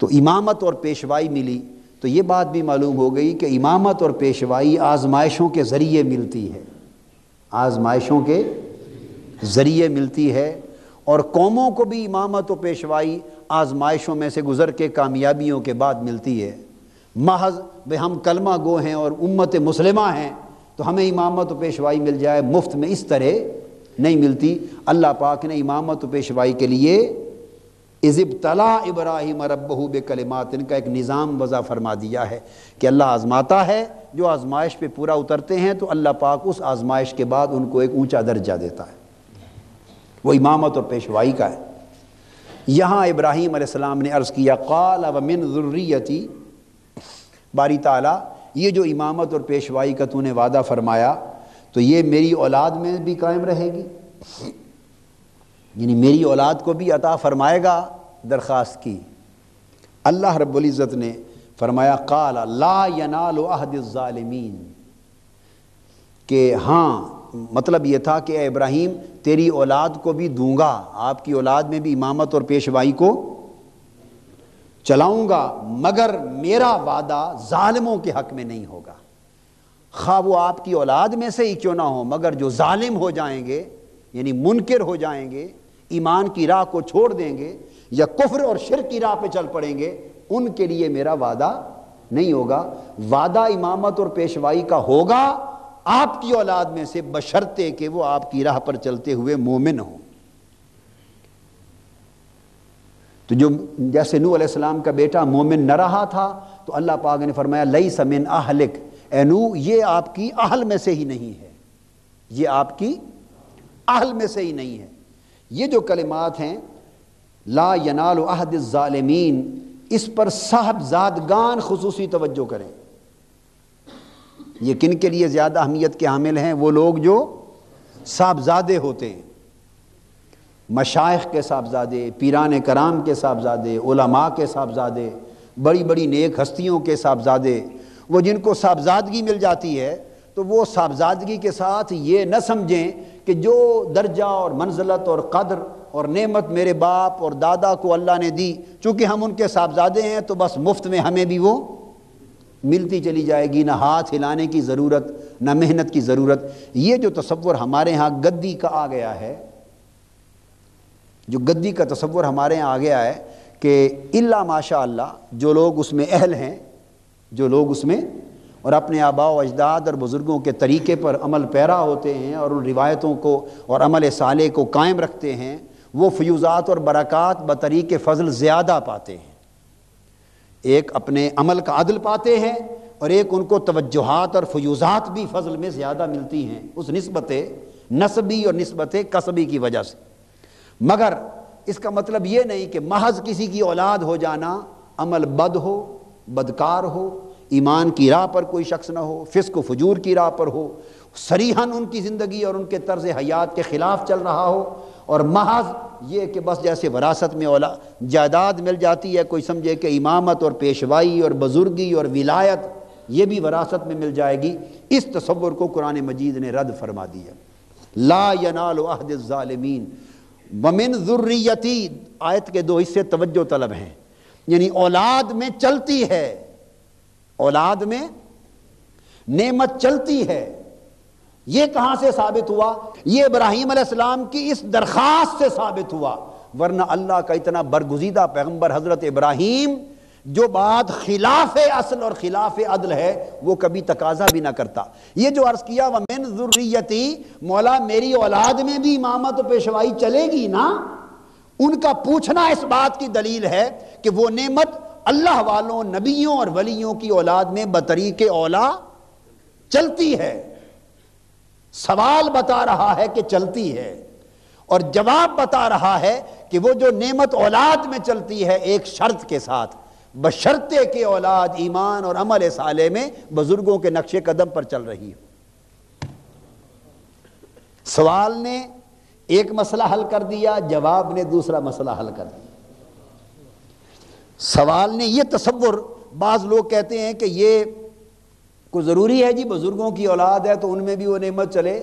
تو امامت اور پیشوائی ملی، تو یہ بات بھی معلوم ہو گئی کہ امامت اور پیشوائی آزمائشوں کے ذریعے ملتی ہے، آزمائشوں کے ذریعے ملتی ہے، اور قوموں کو بھی امامت و پیشوائی آزمائشوں میں سے گزر کے کامیابیوں کے بعد ملتی ہے۔ محض ہم کلمہ گو ہیں اور امت مسلمہ ہیں تو ہمیں امامت و پیشوائی مل جائے، مفت میں اس طرح نہیں ملتی۔ اللہ پاک نے امامت و پیشوائی کے لیے اذ ابتلا ابراہیم ربہ بکلمات کا ایک نظام وضع فرما دیا ہے کہ اللہ آزماتا ہے، جو آزمائش پہ پورا اترتے ہیں تو اللہ پاک اس آزمائش کے بعد ان کو ایک اونچا درجہ دیتا ہے، وہ امامت اور پیشوائی کا ہے۔ یہاں ابراہیم علیہ السلام نے عرض کیا قال ومن ذریتی، باری تعالیٰ یہ جو امامت اور پیشوائی کا تو نے وعدہ فرمایا تو یہ میری اولاد میں بھی قائم رہے گی، یعنی میری اولاد کو بھی عطا فرمائے گا؟ درخواست کی۔ اللہ رب العزت نے فرمایا قال لا ینال عہد الظالمین، کہ ہاں مطلب یہ تھا کہ اے ابراہیم تیری اولاد کو بھی دوں گا، آپ کی اولاد میں بھی امامت اور پیشوائی کو چلاؤں گا، مگر میرا وعدہ ظالموں کے حق میں نہیں ہوگا، خواہ وہ آپ کی اولاد میں سے ہی کیوں نہ ہو، مگر جو ظالم ہو جائیں گے یعنی منکر ہو جائیں گے، ایمان کی راہ کو چھوڑ دیں گے یا کفر اور شرک کی راہ پہ چل پڑیں گے، ان کے لیے میرا وعدہ نہیں ہوگا۔ وعدہ امامت اور پیشوائی کا ہوگا آپ کی اولاد میں سے بشرطے کہ وہ آپ کی راہ پر چلتے ہوئے مومن ہوں۔ تو جو جیسے نوح علیہ السلام کا بیٹا مومن نہ رہا تھا تو اللہ پاک نے فرمایا لیس من اہلک، اے نوح یہ آپ کی اہل میں سے ہی نہیں ہے، یہ آپ کی اہل میں سے ہی نہیں ہے۔ یہ جو کلمات ہیں لا ینال عہد الظالمین، اس پر صاحبزادگان خصوصی توجہ کریں۔ یہ کن کے لیے زیادہ اہمیت کے حامل ہیں؟ وہ لوگ جو صاحبزادے ہوتے ہیں، مشائخ کے صاحبزادے، پیران کرام کے صاحبزادے، علماء کے صاحبزادے، بڑی بڑی نیک ہستیوں کے صاحبزادے، وہ جن کو صاحبزادگی مل جاتی ہے تو وہ صاحبزادگی کے ساتھ یہ نہ سمجھیں کہ جو درجہ اور منزلت اور قدر اور نعمت میرے باپ اور دادا کو اللہ نے دی، چونکہ ہم ان کے صاحبزادے ہیں تو بس مفت میں ہمیں بھی وہ ملتی چلی جائے گی، نہ ہاتھ ہلانے کی ضرورت نہ محنت کی ضرورت۔ یہ جو تصور ہمارے ہاں گدی کا آ گیا ہے، جو گدی کا تصور ہمارے ہاں آ گیا ہے کہ الا ماشاء اللہ جو لوگ اس میں اہل ہیں، جو لوگ اس میں اور اپنے آباء و اجداد اور بزرگوں کے طریقے پر عمل پیرا ہوتے ہیں اور ان روایتوں کو اور عمل صالح کو قائم رکھتے ہیں، وہ فیوزات اور برکات بطریق فضل زیادہ پاتے ہیں۔ ایک اپنے عمل کا عدل پاتے ہیں اور ایک ان کو توجہات اور فیوزات بھی فضل میں زیادہ ملتی ہیں اس نسبت نسبی اور نسبت کسبی کی وجہ سے۔ مگر اس کا مطلب یہ نہیں کہ محض کسی کی اولاد ہو جانا عمل بد ہو، بدکار ہو، ایمان کی راہ پر کوئی شخص نہ ہو، فسق و فجور کی راہ پر ہو، صریحاً ان کی زندگی اور ان کے طرز حیات کے خلاف چل رہا ہو، اور محض یہ کہ بس جیسے وراثت میں جائیداد مل جاتی ہے، کوئی سمجھے کہ امامت اور پیشوائی اور بزرگی اور ولایت یہ بھی وراثت میں مل جائے گی، اس تصور کو قرآن مجید نے رد فرما دیا۔ لا ینال عہد الظالمین ومن ذریتی، آیت کے دو حصے توجہ طلب ہیں، یعنی اولاد میں چلتی ہے، اولاد میں نعمت چلتی ہے۔ یہ کہاں سے ثابت ہوا؟ یہ ابراہیم علیہ السلام کی اس درخواست سے ثابت ہوا، ورنہ اللہ کا اتنا برگزیدہ پیغمبر حضرت ابراہیم جو بات خلاف اصل اور خلاف عدل ہے وہ کبھی تقاضا بھی نہ کرتا۔ یہ جو عرض کیا وَمِن ذُرِّيَّتِي، مولا میری اولاد میں بھی امامت و پیشوائی چلے گی نا، ان کا پوچھنا اس بات کی دلیل ہے کہ وہ نعمت اللہ والوں، نبیوں اور ولیوں کی اولاد میں بطریق اولا چلتی ہے۔ سوال بتا رہا ہے کہ چلتی ہے، اور جواب بتا رہا ہے کہ وہ جو نعمت اولاد میں چلتی ہے ایک شرط کے ساتھ، بشرطے کہ اولاد ایمان اور عمل صالح میں بزرگوں کے نقش قدم پر چل رہی ہے۔ سوال نے ایک مسئلہ حل کر دیا، جواب نے دوسرا مسئلہ حل کر دیا۔ سوال نے یہ تصور، بعض لوگ کہتے ہیں کہ یہ کوئی ضروری ہے جی بزرگوں کی اولاد ہے تو ان میں بھی وہ نعمت چلے،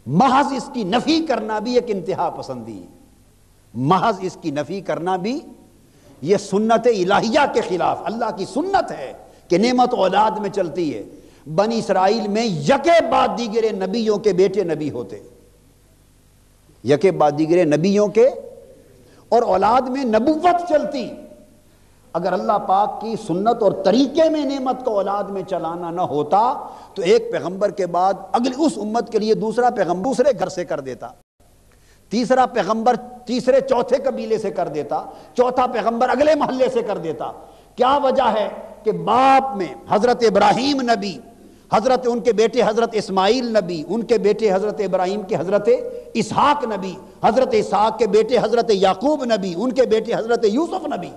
محض اس کی نفی کرنا بھی ایک انتہا پسندی ہے، محض اس کی نفی کرنا بھی یہ سنت الہیہ کے خلاف، اللہ کی سنت ہے کہ نعمت اولاد میں چلتی ہے۔ بنی اسرائیل میں یکے بعد دیگرے نبیوں کے بیٹے نبی ہوتے، یکے بعد دیگرے نبیوں کے، اور اولاد میں نبوت چلتی۔ اگر اللہ پاک کی سنت اور طریقے میں نعمت کو اولاد میں چلانا نہ ہوتا تو ایک پیغمبر کے بعد اگلی اس امت کے لیے دوسرا پیغمبر دوسرے گھر سے کر دیتا، تیسرا پیغمبر تیسرے چوتھے قبیلے سے کر دیتا، چوتھا پیغمبر اگلے محلے سے کر دیتا۔ کیا وجہ ہے کہ باپ میں حضرت ابراہیم نبی، حضرت ان کے بیٹے حضرت اسماعیل نبی، ان کے بیٹے حضرت ابراہیم کے حضرت اسحاق نبی، حضرت اسحاق کے بیٹے حضرت یعقوب نبی، ان کے بیٹے حضرت یوسف نبی،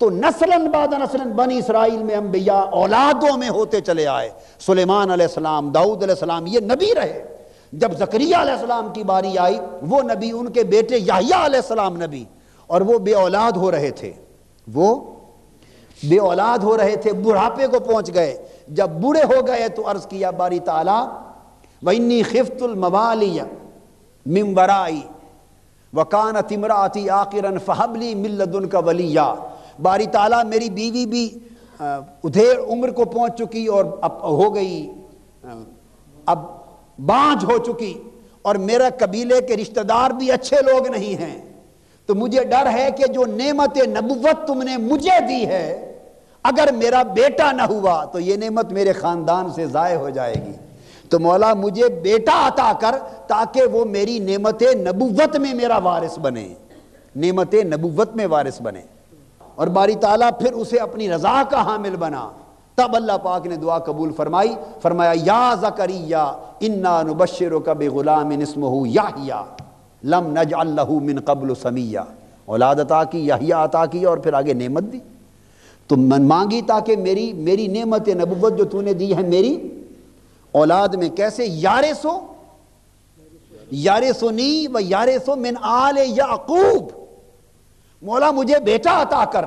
تو نسلاً بعد نسلاً بنی اسرائیل میں انبیاء اولادوں میں ہوتے چلے آئے۔ سلیمان علیہ السلام، داؤد علیہ السلام یہ نبی رہے، جب زکریا علیہ السلام کی باری آئی وہ نبی، ان کے بیٹے یحییٰ علیہ السلام نبی، اور وہ بے اولاد ہو رہے تھے، وہ بے اولاد ہو رہے تھے، بڑھاپے کو پہنچ گئے۔ جب بوڑھے ہو گئے تو عرض کیا باری تعالیٰ وَإِنِّي خِفْتُ الْمَوَالِيَ مِن وَرَائِي وَكَانَتِ امْرَأَتِي عَاقِرًا فَهَبْ لِي مِن لَّدُنْكَ وَلِيًّا، باری تعالیٰ میری بیوی بھی ادھیر عمر کو پہنچ چکی اور اب ہو گئی، اب بانجھ ہو چکی، اور میرا قبیلے کے رشتہ دار بھی اچھے لوگ نہیں ہیں، تو مجھے ڈر ہے کہ جو نعمت نبوت تم نے مجھے دی ہے اگر میرا بیٹا نہ ہوا تو یہ نعمت میرے خاندان سے ضائع ہو جائے گی، تو مولا مجھے بیٹا عطا کر تاکہ وہ میری نعمت نبوت میں میرا وارث بنے، نعمت نبوت میں وارث بنے۔ اور باری تعالیٰ پھر اسے اپنی رضا کا حامل بنا، تب اللہ پاک نے دعا قبول فرمائی، فرمایا یا زکریا انا نبشرک بغلام اسمہ یحییٰ لم نجعل لہ من قبل سمیہ، اولاد عطا کی، یحییٰ عطا کی، اور پھر آگے نعمت دی۔ تو من مانگی تاکہ میری نعمت نبوت جو تو نے دی ہے میری اولاد میں کیسے، یارثنی و یارث من آل یعقوب، مولا مجھے بیٹا عطا کر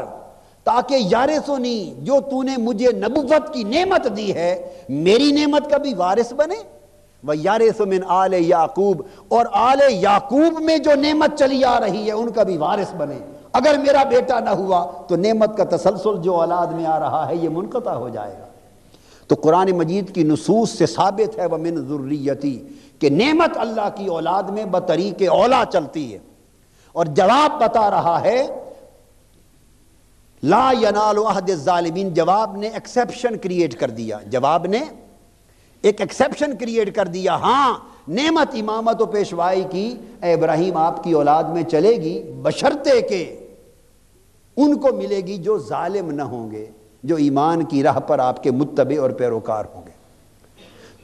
تاکہ یارثنی، جو تو نے مجھے نبوت کی نعمت دی ہے، میری نعمت کا بھی وارث بنے، وَيَرِثُ مِنْ آلِ یعقوب، اور آل یعقوب میں جو نعمت چلی آ رہی ہے ان کا بھی وارث بنے۔ اگر میرا بیٹا نہ ہوا تو نعمت کا تسلسل جو اولاد میں آ رہا ہے یہ منقطع ہو جائے گا۔ تو قرآن مجید کی نصوص سے ثابت ہے وَمِنْ ذُرِّيَّتِي، کہ نعمت اللہ کی اولاد میں بطریق اولا چلتی ہے۔ اور جواب بتا رہا ہے لا ینال عہد الظالمین، جواب نے ایکسیپشن کریٹ کر دیا، جواب نے ایک ایکسیپشن کریٹ کر دیا، ہاں نعمت امامت و پیشوائی کی اے ابراہیم آپ کی اولاد میں چلے گی، بشرطے کہ ان کو ملے گی جو ظالم نہ ہوں گے، جو ایمان کی راہ پر آپ کے متبع اور پیروکار ہوں گے۔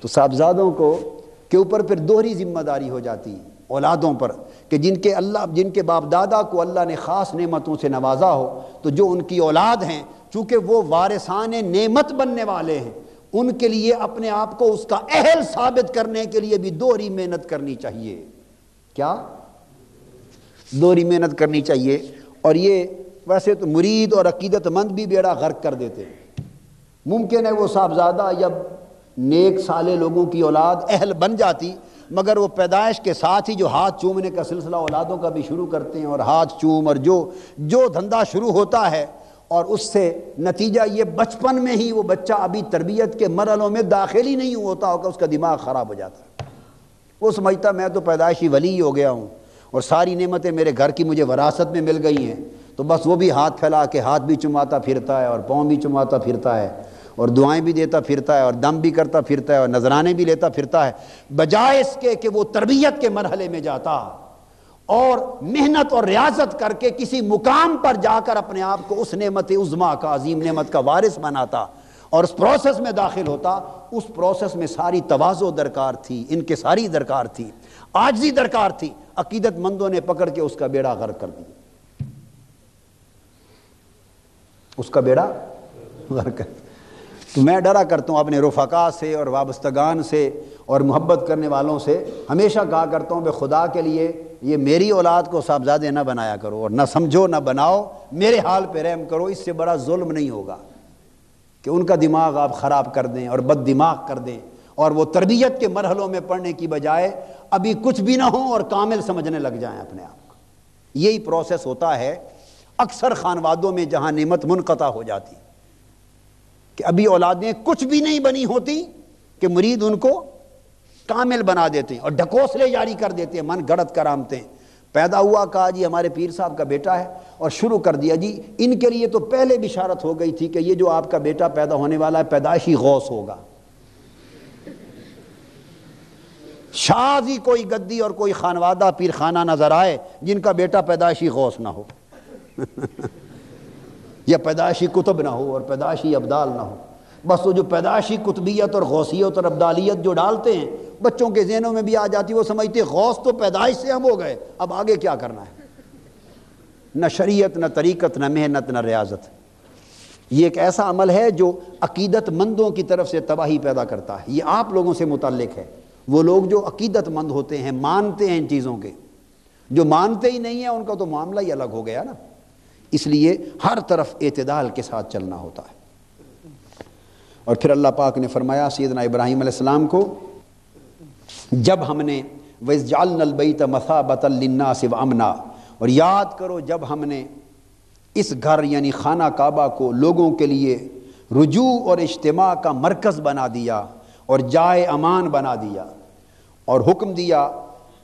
تو صاحبزادوں کو کے اوپر پھر دوہری ذمہ داری ہو جاتی ہے، اولادوں پر، کہ جن کے باپ دادا کو اللہ نے خاص نعمتوں سے نوازا ہو، تو جو ان کی اولاد ہیں چونکہ وہ وارثان نعمت بننے والے ہیں، ان کے لیے اپنے آپ کو اس کا اہل ثابت کرنے کے لیے بھی دوہری محنت کرنی چاہیے۔ کیا؟ دوہری محنت کرنی چاہیے۔ اور یہ ویسے تو مرید اور عقیدت مند بھی بیڑا غرق کر دیتے ہیں۔ ممکن ہے وہ صاحبزادہ یا نیک صالح لوگوں کی اولاد اہل بن جاتی، مگر وہ پیدائش کے ساتھ ہی جو ہاتھ چومنے کا سلسلہ اولادوں کا بھی شروع کرتے ہیں، اور ہاتھ چوم اور جو دھندا شروع ہوتا ہے، اور اس سے نتیجہ یہ بچپن میں ہی وہ بچہ ابھی تربیت کے مرحلوں میں داخل ہی نہیں ہوتا ہوگا، اس کا دماغ خراب ہو جاتا ہے۔ وہ سمجھتا میں تو پیدائشی ولی ہو گیا ہوں اور ساری نعمتیں میرے گھر کی مجھے وراثت میں مل گئی ہیں، تو بس وہ بھی ہاتھ پھیلا کے ہاتھ بھی چماتا پھرتا ہے اور پاؤں بھی چماتا پھرتا ہے اور دعائیں بھی دیتا پھرتا ہے اور دم بھی کرتا پھرتا ہے اور نذرانے بھی لیتا پھرتا ہے، بجائے اس کے کہ وہ تربیت کے مرحلے میں جاتا اور محنت اور ریاضت کر کے کسی مقام پر جا کر اپنے آپ کو اس نعمت عظمیٰ کا، عظیم نعمت کا وارث بناتا اور اس پروسیس میں داخل ہوتا۔ اس پروسیس میں ساری تواضع درکار تھی، انکساری درکار تھی، عاجزی درکار تھی۔ عقیدت مندوں نے پکڑ کے اس کا بیڑا غرق کر دیا، اس کا بیڑا غرق کر دیا۔ تو میں ڈرا کرتا ہوں اپنے رفقا سے اور وابستگان سے اور محبت کرنے والوں سے، ہمیشہ کہا کرتا ہوں بے خدا کے لیے یہ میری اولاد کو صاحبزادے نہ بنایا کرو، اور نہ سمجھو نہ بناؤ، میرے حال پہ رحم کرو۔ اس سے بڑا ظلم نہیں ہوگا کہ ان کا دماغ آپ خراب کر دیں اور بد دماغ کر دیں، اور وہ تربیت کے مرحلوں میں پڑھنے کی بجائے ابھی کچھ بھی نہ ہوں اور کامل سمجھنے لگ جائیں اپنے آپ کو۔ یہی پروسیس ہوتا ہے اکثر خانوادوں میں جہاں نعمت منقطع ہو جاتی، کہ ابھی اولادیں کچھ بھی نہیں بنی ہوتی کہ مرید ان کو کامل بنا دیتے ہیں اور ڈھکوسلے جاری کر دیتے ہیں، من گڑت کرامتے ہیں۔ پیدا ہوا، کہا جی ہمارے پیر صاحب کا بیٹا ہے، اور شروع کر دیا جی ان کے لیے تو پہلے بشارت ہو گئی تھی کہ یہ جو آپ کا بیٹا پیدا ہونے والا ہے پیدائشی غوث ہوگا۔ شاذ ہی کوئی گدی اور کوئی خانوادہ پیر خانہ نظر آئے جن کا بیٹا پیدائشی غوث نہ ہو یا پیدائشی کتب نہ ہو اور پیدائشی ابدال نہ ہو۔ بس وہ جو پیدائشی کتبیت اور غوثیت اور ابدالیت جو ڈالتے ہیں بچوں کے ذہنوں میں بھی آ جاتی، وہ سمجھتے غوث تو پیدائش سے ہم ہو گئے، اب آگے کیا کرنا ہے؟ نہ شریعت، نہ طریقت، نہ محنت، نہ ریاضت۔ یہ ایک ایسا عمل ہے جو عقیدت مندوں کی طرف سے تباہی پیدا کرتا ہے۔ یہ آپ لوگوں سے متعلق ہے، وہ لوگ جو عقیدت مند ہوتے ہیں، مانتے ہیں ان چیزوں کے۔ جو مانتے ہی نہیں ہیں ان کا تو معاملہ ہی الگ ہو گیا نا۔ اس لیے ہر طرف اعتدال کے ساتھ چلنا ہوتا ہے۔ اور پھر اللہ پاک نے فرمایا سیدنا ابراہیم علیہ السلام کو، جب ہم نے وَإِذْ جَعَلْنَا الْبَيْتَ مَثَابَةً لِلنَّاسِ وَأَمْنًا، اور یاد کرو جب ہم نے اس گھر یعنی خانہ کعبہ کو لوگوں کے لیے رجوع اور اجتماع کا مرکز بنا دیا اور جائے امان بنا دیا، اور حکم دیا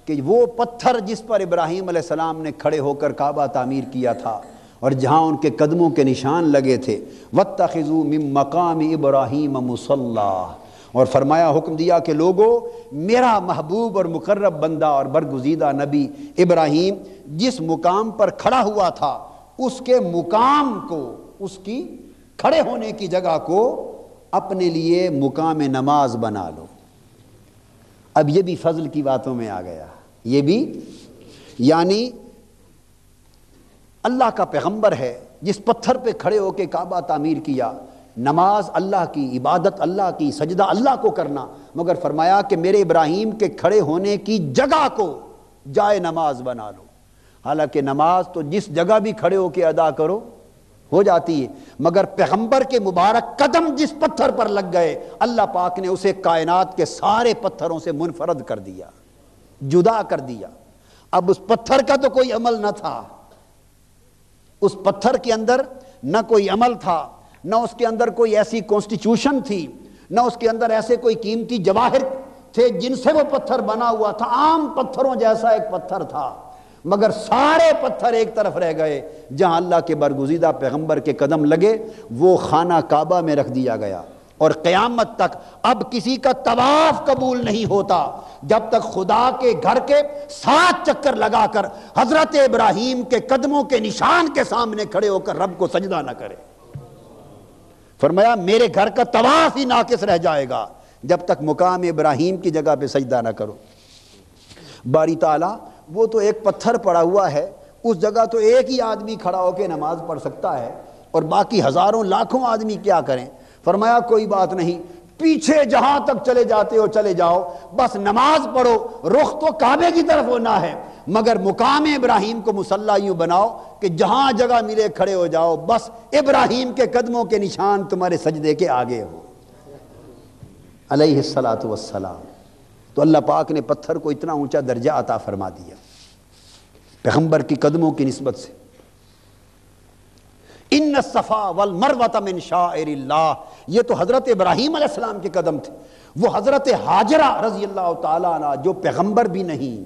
کہ وہ پتھر جس پر ابراہیم علیہ السلام نے کھڑے ہو کر کعبہ تعمیر کیا تھا اور جہاں ان کے قدموں کے نشان لگے تھے، وَاتَّخِذُوا مِن مَّقَامِ إِبْرَاهِيمَ مُصَلًّى، اور فرمایا حکم دیا کہ لوگو میرا محبوب اور مقرب بندہ اور برگزیدہ نبی ابراہیم جس مقام پر کھڑا ہوا تھا اس کے مقام کو، اس کی کھڑے ہونے کی جگہ کو اپنے لیے مقام نماز بنا لو۔ اب یہ بھی فضل کی باتوں میں آ گیا، یہ بھی یعنی اللہ کا پیغمبر ہے جس پتھر پہ کھڑے ہو کے کعبہ تعمیر کیا، نماز اللہ کی، عبادت اللہ کی، سجدہ اللہ کو کرنا، مگر فرمایا کہ میرے ابراہیم کے کھڑے ہونے کی جگہ کو جائے نماز بنا لو۔ حالانکہ نماز تو جس جگہ بھی کھڑے ہو کے ادا کرو ہو جاتی ہے، مگر پیغمبر کے مبارک قدم جس پتھر پر لگ گئے اللہ پاک نے اسے کائنات کے سارے پتھروں سے منفرد کر دیا، جدا کر دیا۔ اب اس پتھر کا تو کوئی عمل نہ تھا، اس پتھر کے اندر نہ کوئی عمل تھا، نہ اس کے اندر کوئی ایسی کانسٹیٹیوشن تھی، نہ اس کے اندر ایسے کوئی قیمتی جواہر تھے جن سے وہ پتھر بنا ہوا تھا، عام پتھروں جیسا ایک پتھر تھا، مگر سارے پتھر ایک طرف رہ گئے۔ جہاں اللہ کے برگزیدہ پیغمبر کے قدم لگے وہ خانہ کعبہ میں رکھ دیا گیا، اور قیامت تک اب کسی کا طواف قبول نہیں ہوتا جب تک خدا کے گھر کے 7 چکر لگا کر حضرت ابراہیم کے قدموں کے نشان کے سامنے کھڑے ہو کر رب کو سجدہ نہ کرے۔ فرمایا میرے گھر کا طواف ہی ناقص رہ جائے گا جب تک مقام ابراہیم کی جگہ پہ سجدہ نہ کرو۔ باری تعالیٰ وہ تو ایک پتھر پڑا ہوا ہے، اس جگہ تو ایک ہی آدمی کھڑا ہو کے نماز پڑھ سکتا ہے، اور باقی ہزاروں لاکھوں آدمی کیا کریں؟ فرمایا کوئی بات نہیں، پیچھے جہاں تک چلے جاتے ہو چلے جاؤ، بس نماز پڑھو، رخ تو کعبے کی طرف ہونا ہے، مگر مقام ابراہیم کو مصلی یوں بناؤ کہ جہاں جگہ ملے کھڑے ہو جاؤ، بس ابراہیم کے قدموں کے نشان تمہارے سجدے کے آگے ہو علیہ الصلاۃ والسلام۔ تو اللہ پاک نے پتھر کو اتنا اونچا درجہ عطا فرما دیا پیغمبر کی قدموں کی نسبت سے۔ ان الصفا والمروۃ من شعائر اللہ، یہ تو حضرت ابراہیم علیہ السلام کے قدم تھے۔ وہ حضرت ہاجرہ رضی اللہ تعالیٰ عنہ جو پیغمبر بھی نہیں،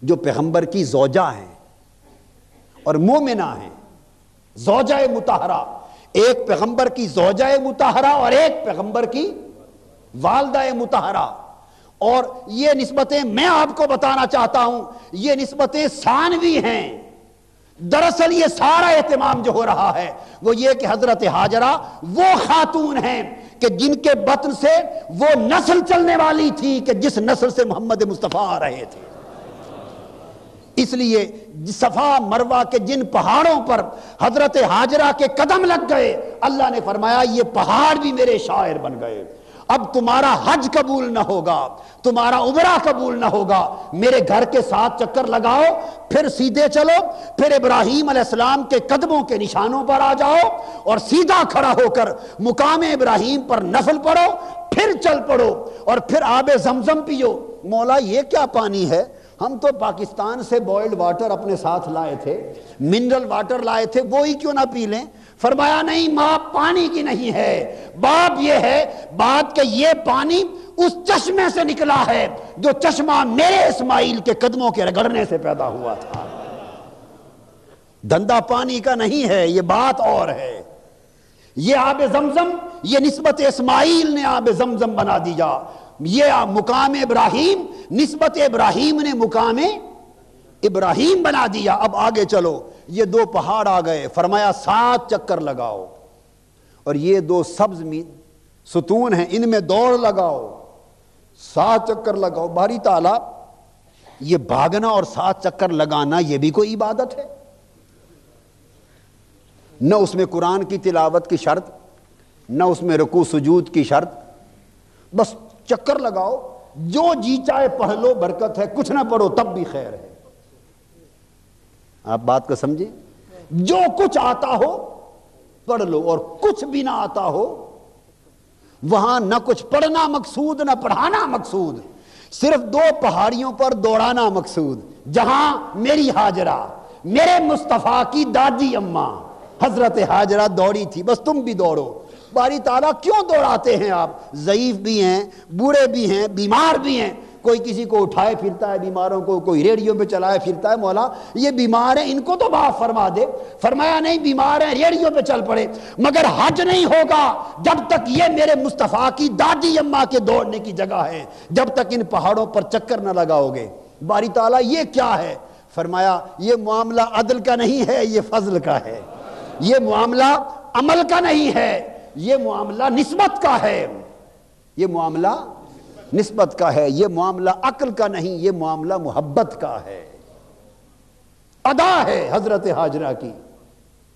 جو پیغمبر کی زوجہ ہیں اور مومنہ ہیں، زوجہ مطہرہ، ایک پیغمبر کی زوجہ مطہرہ اور ایک پیغمبر کی والدہ مطہرہ، اور یہ نسبتیں میں آپ کو بتانا چاہتا ہوں یہ نسبتیں ثانوی ہیں۔ دراصل یہ سارا اہتمام جو ہو رہا ہے وہ یہ کہ حضرت ہاجرہ وہ خاتون ہیں کہ جن کے بطن سے وہ نسل چلنے والی تھی کہ جس نسل سے محمد مصطفیٰ آ رہے تھے۔ اس لیے صفا مروہ کے جن پہاڑوں پر حضرت ہاجرہ کے قدم لگ گئے اللہ نے فرمایا یہ پہاڑ بھی میرے شاعر بن گئے۔ اب تمہارا حج قبول نہ ہوگا، تمہارا عمرہ قبول نہ ہوگا، میرے گھر کے 7 چکر لگاؤ، پھر سیدھے چلو، پھر ابراہیم علیہ السلام کے قدموں کے نشانوں پر آ جاؤ اور سیدھا کھڑا ہو کر مقام ابراہیم پر نفل پڑھو، پھر چل پڑو اور پھر آب زمزم پیو۔ مولا یہ کیا پانی ہے؟ ہم تو پاکستان سے بوائلڈ واٹر اپنے ساتھ لائے تھے، منرل واٹر لائے تھے، وہی کیوں نہ پی لیں؟ فرمایا نہیں، ماں پانی کی نہیں ہے، باپ یہ ہے بات کہ یہ پانی اس چشمے سے نکلا ہے جو چشمہ میرے اسماعیل کے قدموں کے رگڑنے سے پیدا ہوا تھا۔ دھندا پانی کا نہیں ہے، یہ بات اور ہے۔ یہ آب زمزم، یہ نسبت اسماعیل نے آب زمزم بنا دیا، یہ مقام ابراہیم نسبت ابراہیم نے مقام ابراہیم بنا دیا۔ اب آگے چلو، یہ 2 پہاڑ آ گئے، فرمایا 7 چکر لگاؤ، اور یہ 2 سبز ستون ہیں ان میں دوڑ لگاؤ، 7 چکر لگاؤ۔ باری تعالیٰ یہ بھاگنا اور 7 چکر لگانا یہ بھی کوئی عبادت ہے؟ نہ اس میں قرآن کی تلاوت کی شرط، نہ اس میں رکوع سجود کی شرط، بس چکر لگاؤ، جو جی چاہے پڑھ لو، برکت ہے، کچھ نہ پڑھو تب بھی خیر ہے۔ آپ بات کو سمجھیں، جو کچھ آتا ہو پڑھ لو، اور کچھ بھی نہ آتا ہو وہاں نہ کچھ پڑھنا مقصود نہ پڑھانا مقصود، صرف 2 پہاڑیوں پر دوڑانا مقصود، جہاں میری ہاجرہ، میرے مصطفیٰ کی دادی اماں حضرت ہاجرہ دوڑی تھی، بس تم بھی دوڑو۔ باری تعالیٰ کیوں دوڑاتے ہیں آپ؟ ضعیف بھی ہیں، بوڑھے بھی ہیں، بیمار بھی ہیں، کوئی کسی کو اٹھائے پھرتا ہے بیماروں کو، کوئی ریڈیو پہ چلائے پھرتا ہے، مولا یہ بیمار ہیں ان کو تو معاف فرما دے۔ فرمایا نہیں، بیمار ہیں ریڈیو پہ چل پڑے، مگر حج نہیں ہوگا جب تک یہ میرے مصطفیٰ کی دادی اماں کے دوڑنے کی جگہ ہے، جب تک ان پہاڑوں پر چکر نہ لگاؤ گے۔ باری تعالیٰ یہ کیا ہے؟ فرمایا یہ معاملہ عدل کا نہیں ہے، یہ فضل کا ہے، یہ معاملہ عمل کا نہیں ہے، یہ معاملہ نسبت کا ہے، یہ معاملہ نسبت کا ہے، یہ معاملہ عقل کا نہیں، یہ معاملہ محبت کا ہے۔ ادا ہے حضرت ہاجرہ کی،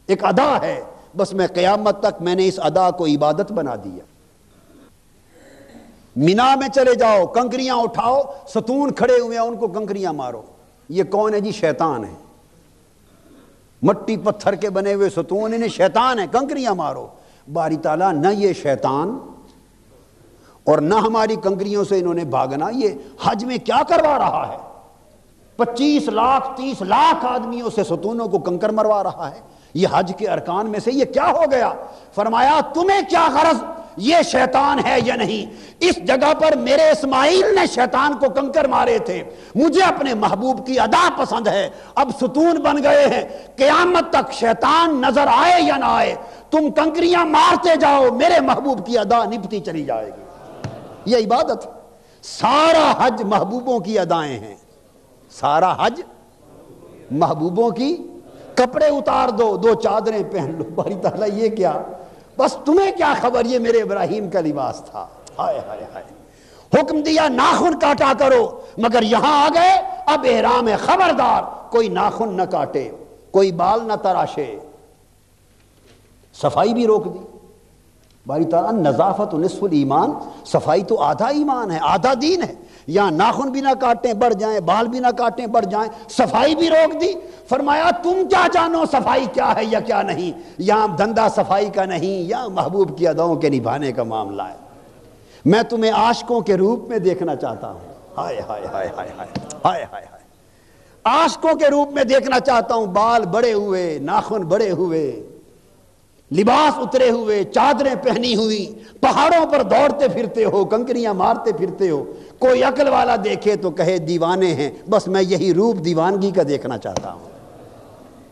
ایک ادا ہے، بس میں قیامت تک میں نے اس ادا کو عبادت بنا دیا۔ مینا میں چلے جاؤ، کنکریاں اٹھاؤ، ستون کھڑے ہوئے ہیں ان کو کنکریاں مارو، یہ کون ہے جی؟ شیطان ہے۔ مٹی پتھر کے بنے ہوئے ستون، انہیں شیطان ہے، کنکریاں مارو۔ باری تعالیٰ نہ یہ شیطان اور نہ ہماری کنکریوں سے انہوں نے بھاگنا، یہ حج میں کیا کروا رہا ہے؟ 25 لاکھ 30 لاکھ آدمیوں سے ستونوں کو کنکر مروا رہا ہے، یہ حج کے ارکان میں سے یہ کیا ہو گیا؟ فرمایا تمہیں کیا غرض یہ شیطان ہے یا نہیں؟ اس جگہ پر میرے اسماعیل نے شیطان کو کنکر مارے تھے، مجھے اپنے محبوب کی ادا پسند ہے، اب ستون بن گئے ہیں، قیامت تک شیطان نظر آئے یا نہ آئے تم کنکریاں مارتے جاؤ، میرے محبوب کی ادا نبھتی چلی جائے گی۔ یہ عبادت، سارا حج محبوبوں کی ادائیں ہیں، سارا حج محبوبوں کی۔ کپڑے اتار دو، 2 چادریں پہن لو، باری تعالیٰ یہ کیا؟ بس تمہیں کیا خبر، یہ میرے ابراہیم کا لباس تھا۔ ہائے ہائے ہائے، حکم دیا ناخن کاٹا کرو، مگر یہاں آ گئے اب احرام ہے، خبردار کوئی ناخن نہ کاٹے، کوئی بال نہ تراشے، صفائی بھی روک دی۔ باری تعالیٰ نظافت نصف الایمان، صفائی تو آدھا ایمان ہے، آدھا دین ہے۔ یہاں ناخن بھی نہ کاٹیں بڑھ جائیں، بال بھی نہ کاٹیں بڑھ جائیں، صفائی بھی روک دی۔ فرمایا تم کیا جانو صفائی کیا ہے یا کیا نہیں، یہاں دھندا صفائی کا نہیں، یہاں محبوب کی اداؤں کے نبھانے کا معاملہ ہے۔ میں تمہیں عاشقوں کے روپ میں دیکھنا چاہتا ہوں۔ ہائے ہائے ہائے ہائے ہائے ہائے ہائے ہائے، عاشقوں کے روپ میں دیکھنا چاہتا ہوں، بال بڑے ہوئے، ناخن بڑے ہوئے، لباس اترے ہوئے، چادریں پہنی ہوئی، پہاڑوں پر دوڑتے پھرتے ہو، کنکریاں مارتے پھرتے ہو۔ کوئی عقل والا دیکھے تو کہے دیوانے ہیں، بس میں یہی روپ دیوانگی کا دیکھنا چاہتا ہوں۔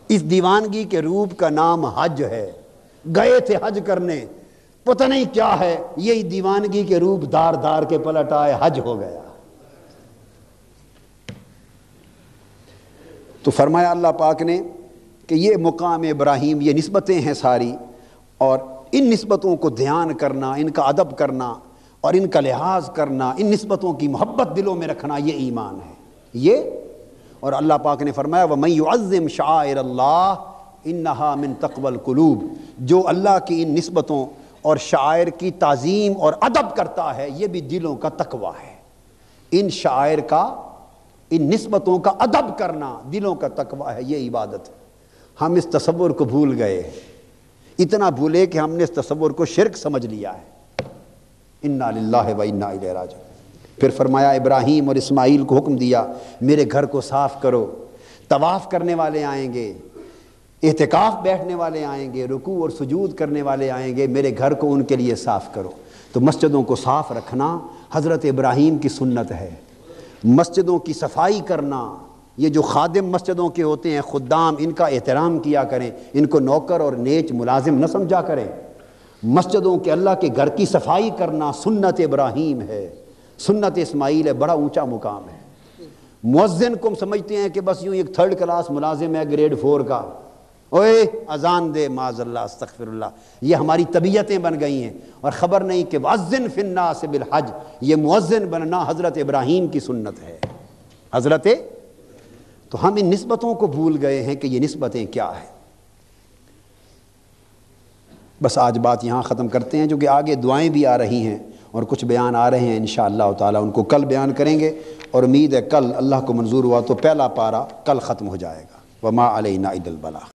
اس دیوانگی کے روپ کا نام حج ہے۔ گئے تھے حج کرنے، پتہ نہیں کیا ہے، یہی دیوانگی کے روپ دار دار کے پلٹ آئے، حج ہو گیا۔ تو فرمایا اللہ پاک نے کہ یہ مقام ابراہیم، یہ نسبتیں ہیں ساری، اور ان نسبتوں کو دھیان کرنا، ان کا ادب کرنا اور ان کا لحاظ کرنا، ان نسبتوں کی محبت دلوں میں رکھنا، یہ ایمان ہے یہ۔ اور اللہ پاک نے فرمایا وَمَن يُعَظِّمْ شَعَائِرَ اللَّهِ إِنَّهَا مِن تَقْوَى الْقُلُوبِ، جو اللہ کی ان نسبتوں اور شعائر کی تعظیم اور ادب کرتا ہے، یہ بھی دلوں کا تقوی ہے۔ ان شعائر کا، ان نسبتوں کا ادب کرنا دلوں کا تقوی ہے، یہ عبادت ہے۔ ہم اس تصور کو بھول گئے، اتنا بھولے کہ ہم نے اس تصور کو شرک سمجھ لیا ہے۔ انا للہ و انا الیہ راجعون۔ پھر فرمایا ابراہیم اور اسماعیل کو حکم دیا میرے گھر کو صاف کرو، طواف کرنے والے آئیں گے، اعتکاف بیٹھنے والے آئیں گے، رکوع اور سجود کرنے والے آئیں گے، میرے گھر کو ان کے لیے صاف کرو۔ تو مسجدوں کو صاف رکھنا حضرت ابراہیم کی سنت ہے۔ مسجدوں کی صفائی کرنا، یہ جو خادم مسجدوں کے ہوتے ہیں، خدام، ان کا احترام کیا کریں، ان کو نوکر اور نیچ ملازم نہ سمجھا کریں۔ مسجدوں کے، اللہ کے گھر کی صفائی کرنا سنت ابراہیم ہے، سنت اسماعیل ہے، بڑا اونچا مقام ہے۔ مؤذن کو سمجھتے ہیں کہ بس یوں ایک 3rd کلاس ملازم ہے گریڈ 4 کا، اوے اذان دے، معاذ اللہ استغفر اللہ، یہ ہماری طبیعتیں بن گئی ہیں، اور خبر نہیں کہ وَأَذِّن فِي النَّاسِ بِالْحَجِّ، یہ مؤذن بننا حضرت ابراہیم کی سنت ہے۔ تو ہم ان نسبتوں کو بھول گئے ہیں کہ یہ نسبتیں کیا ہیں۔ بس آج بات یہاں ختم کرتے ہیں، جو کہ آگے دعائیں بھی آ رہی ہیں اور کچھ بیان آ رہے ہیں، انشاءاللہ تعالیٰ ان کو کل بیان کریں گے، اور امید ہے کل اللہ کو منظور ہوا تو پہلا پارہ کل ختم ہو جائے گا۔ وما علینا الا البلاغ۔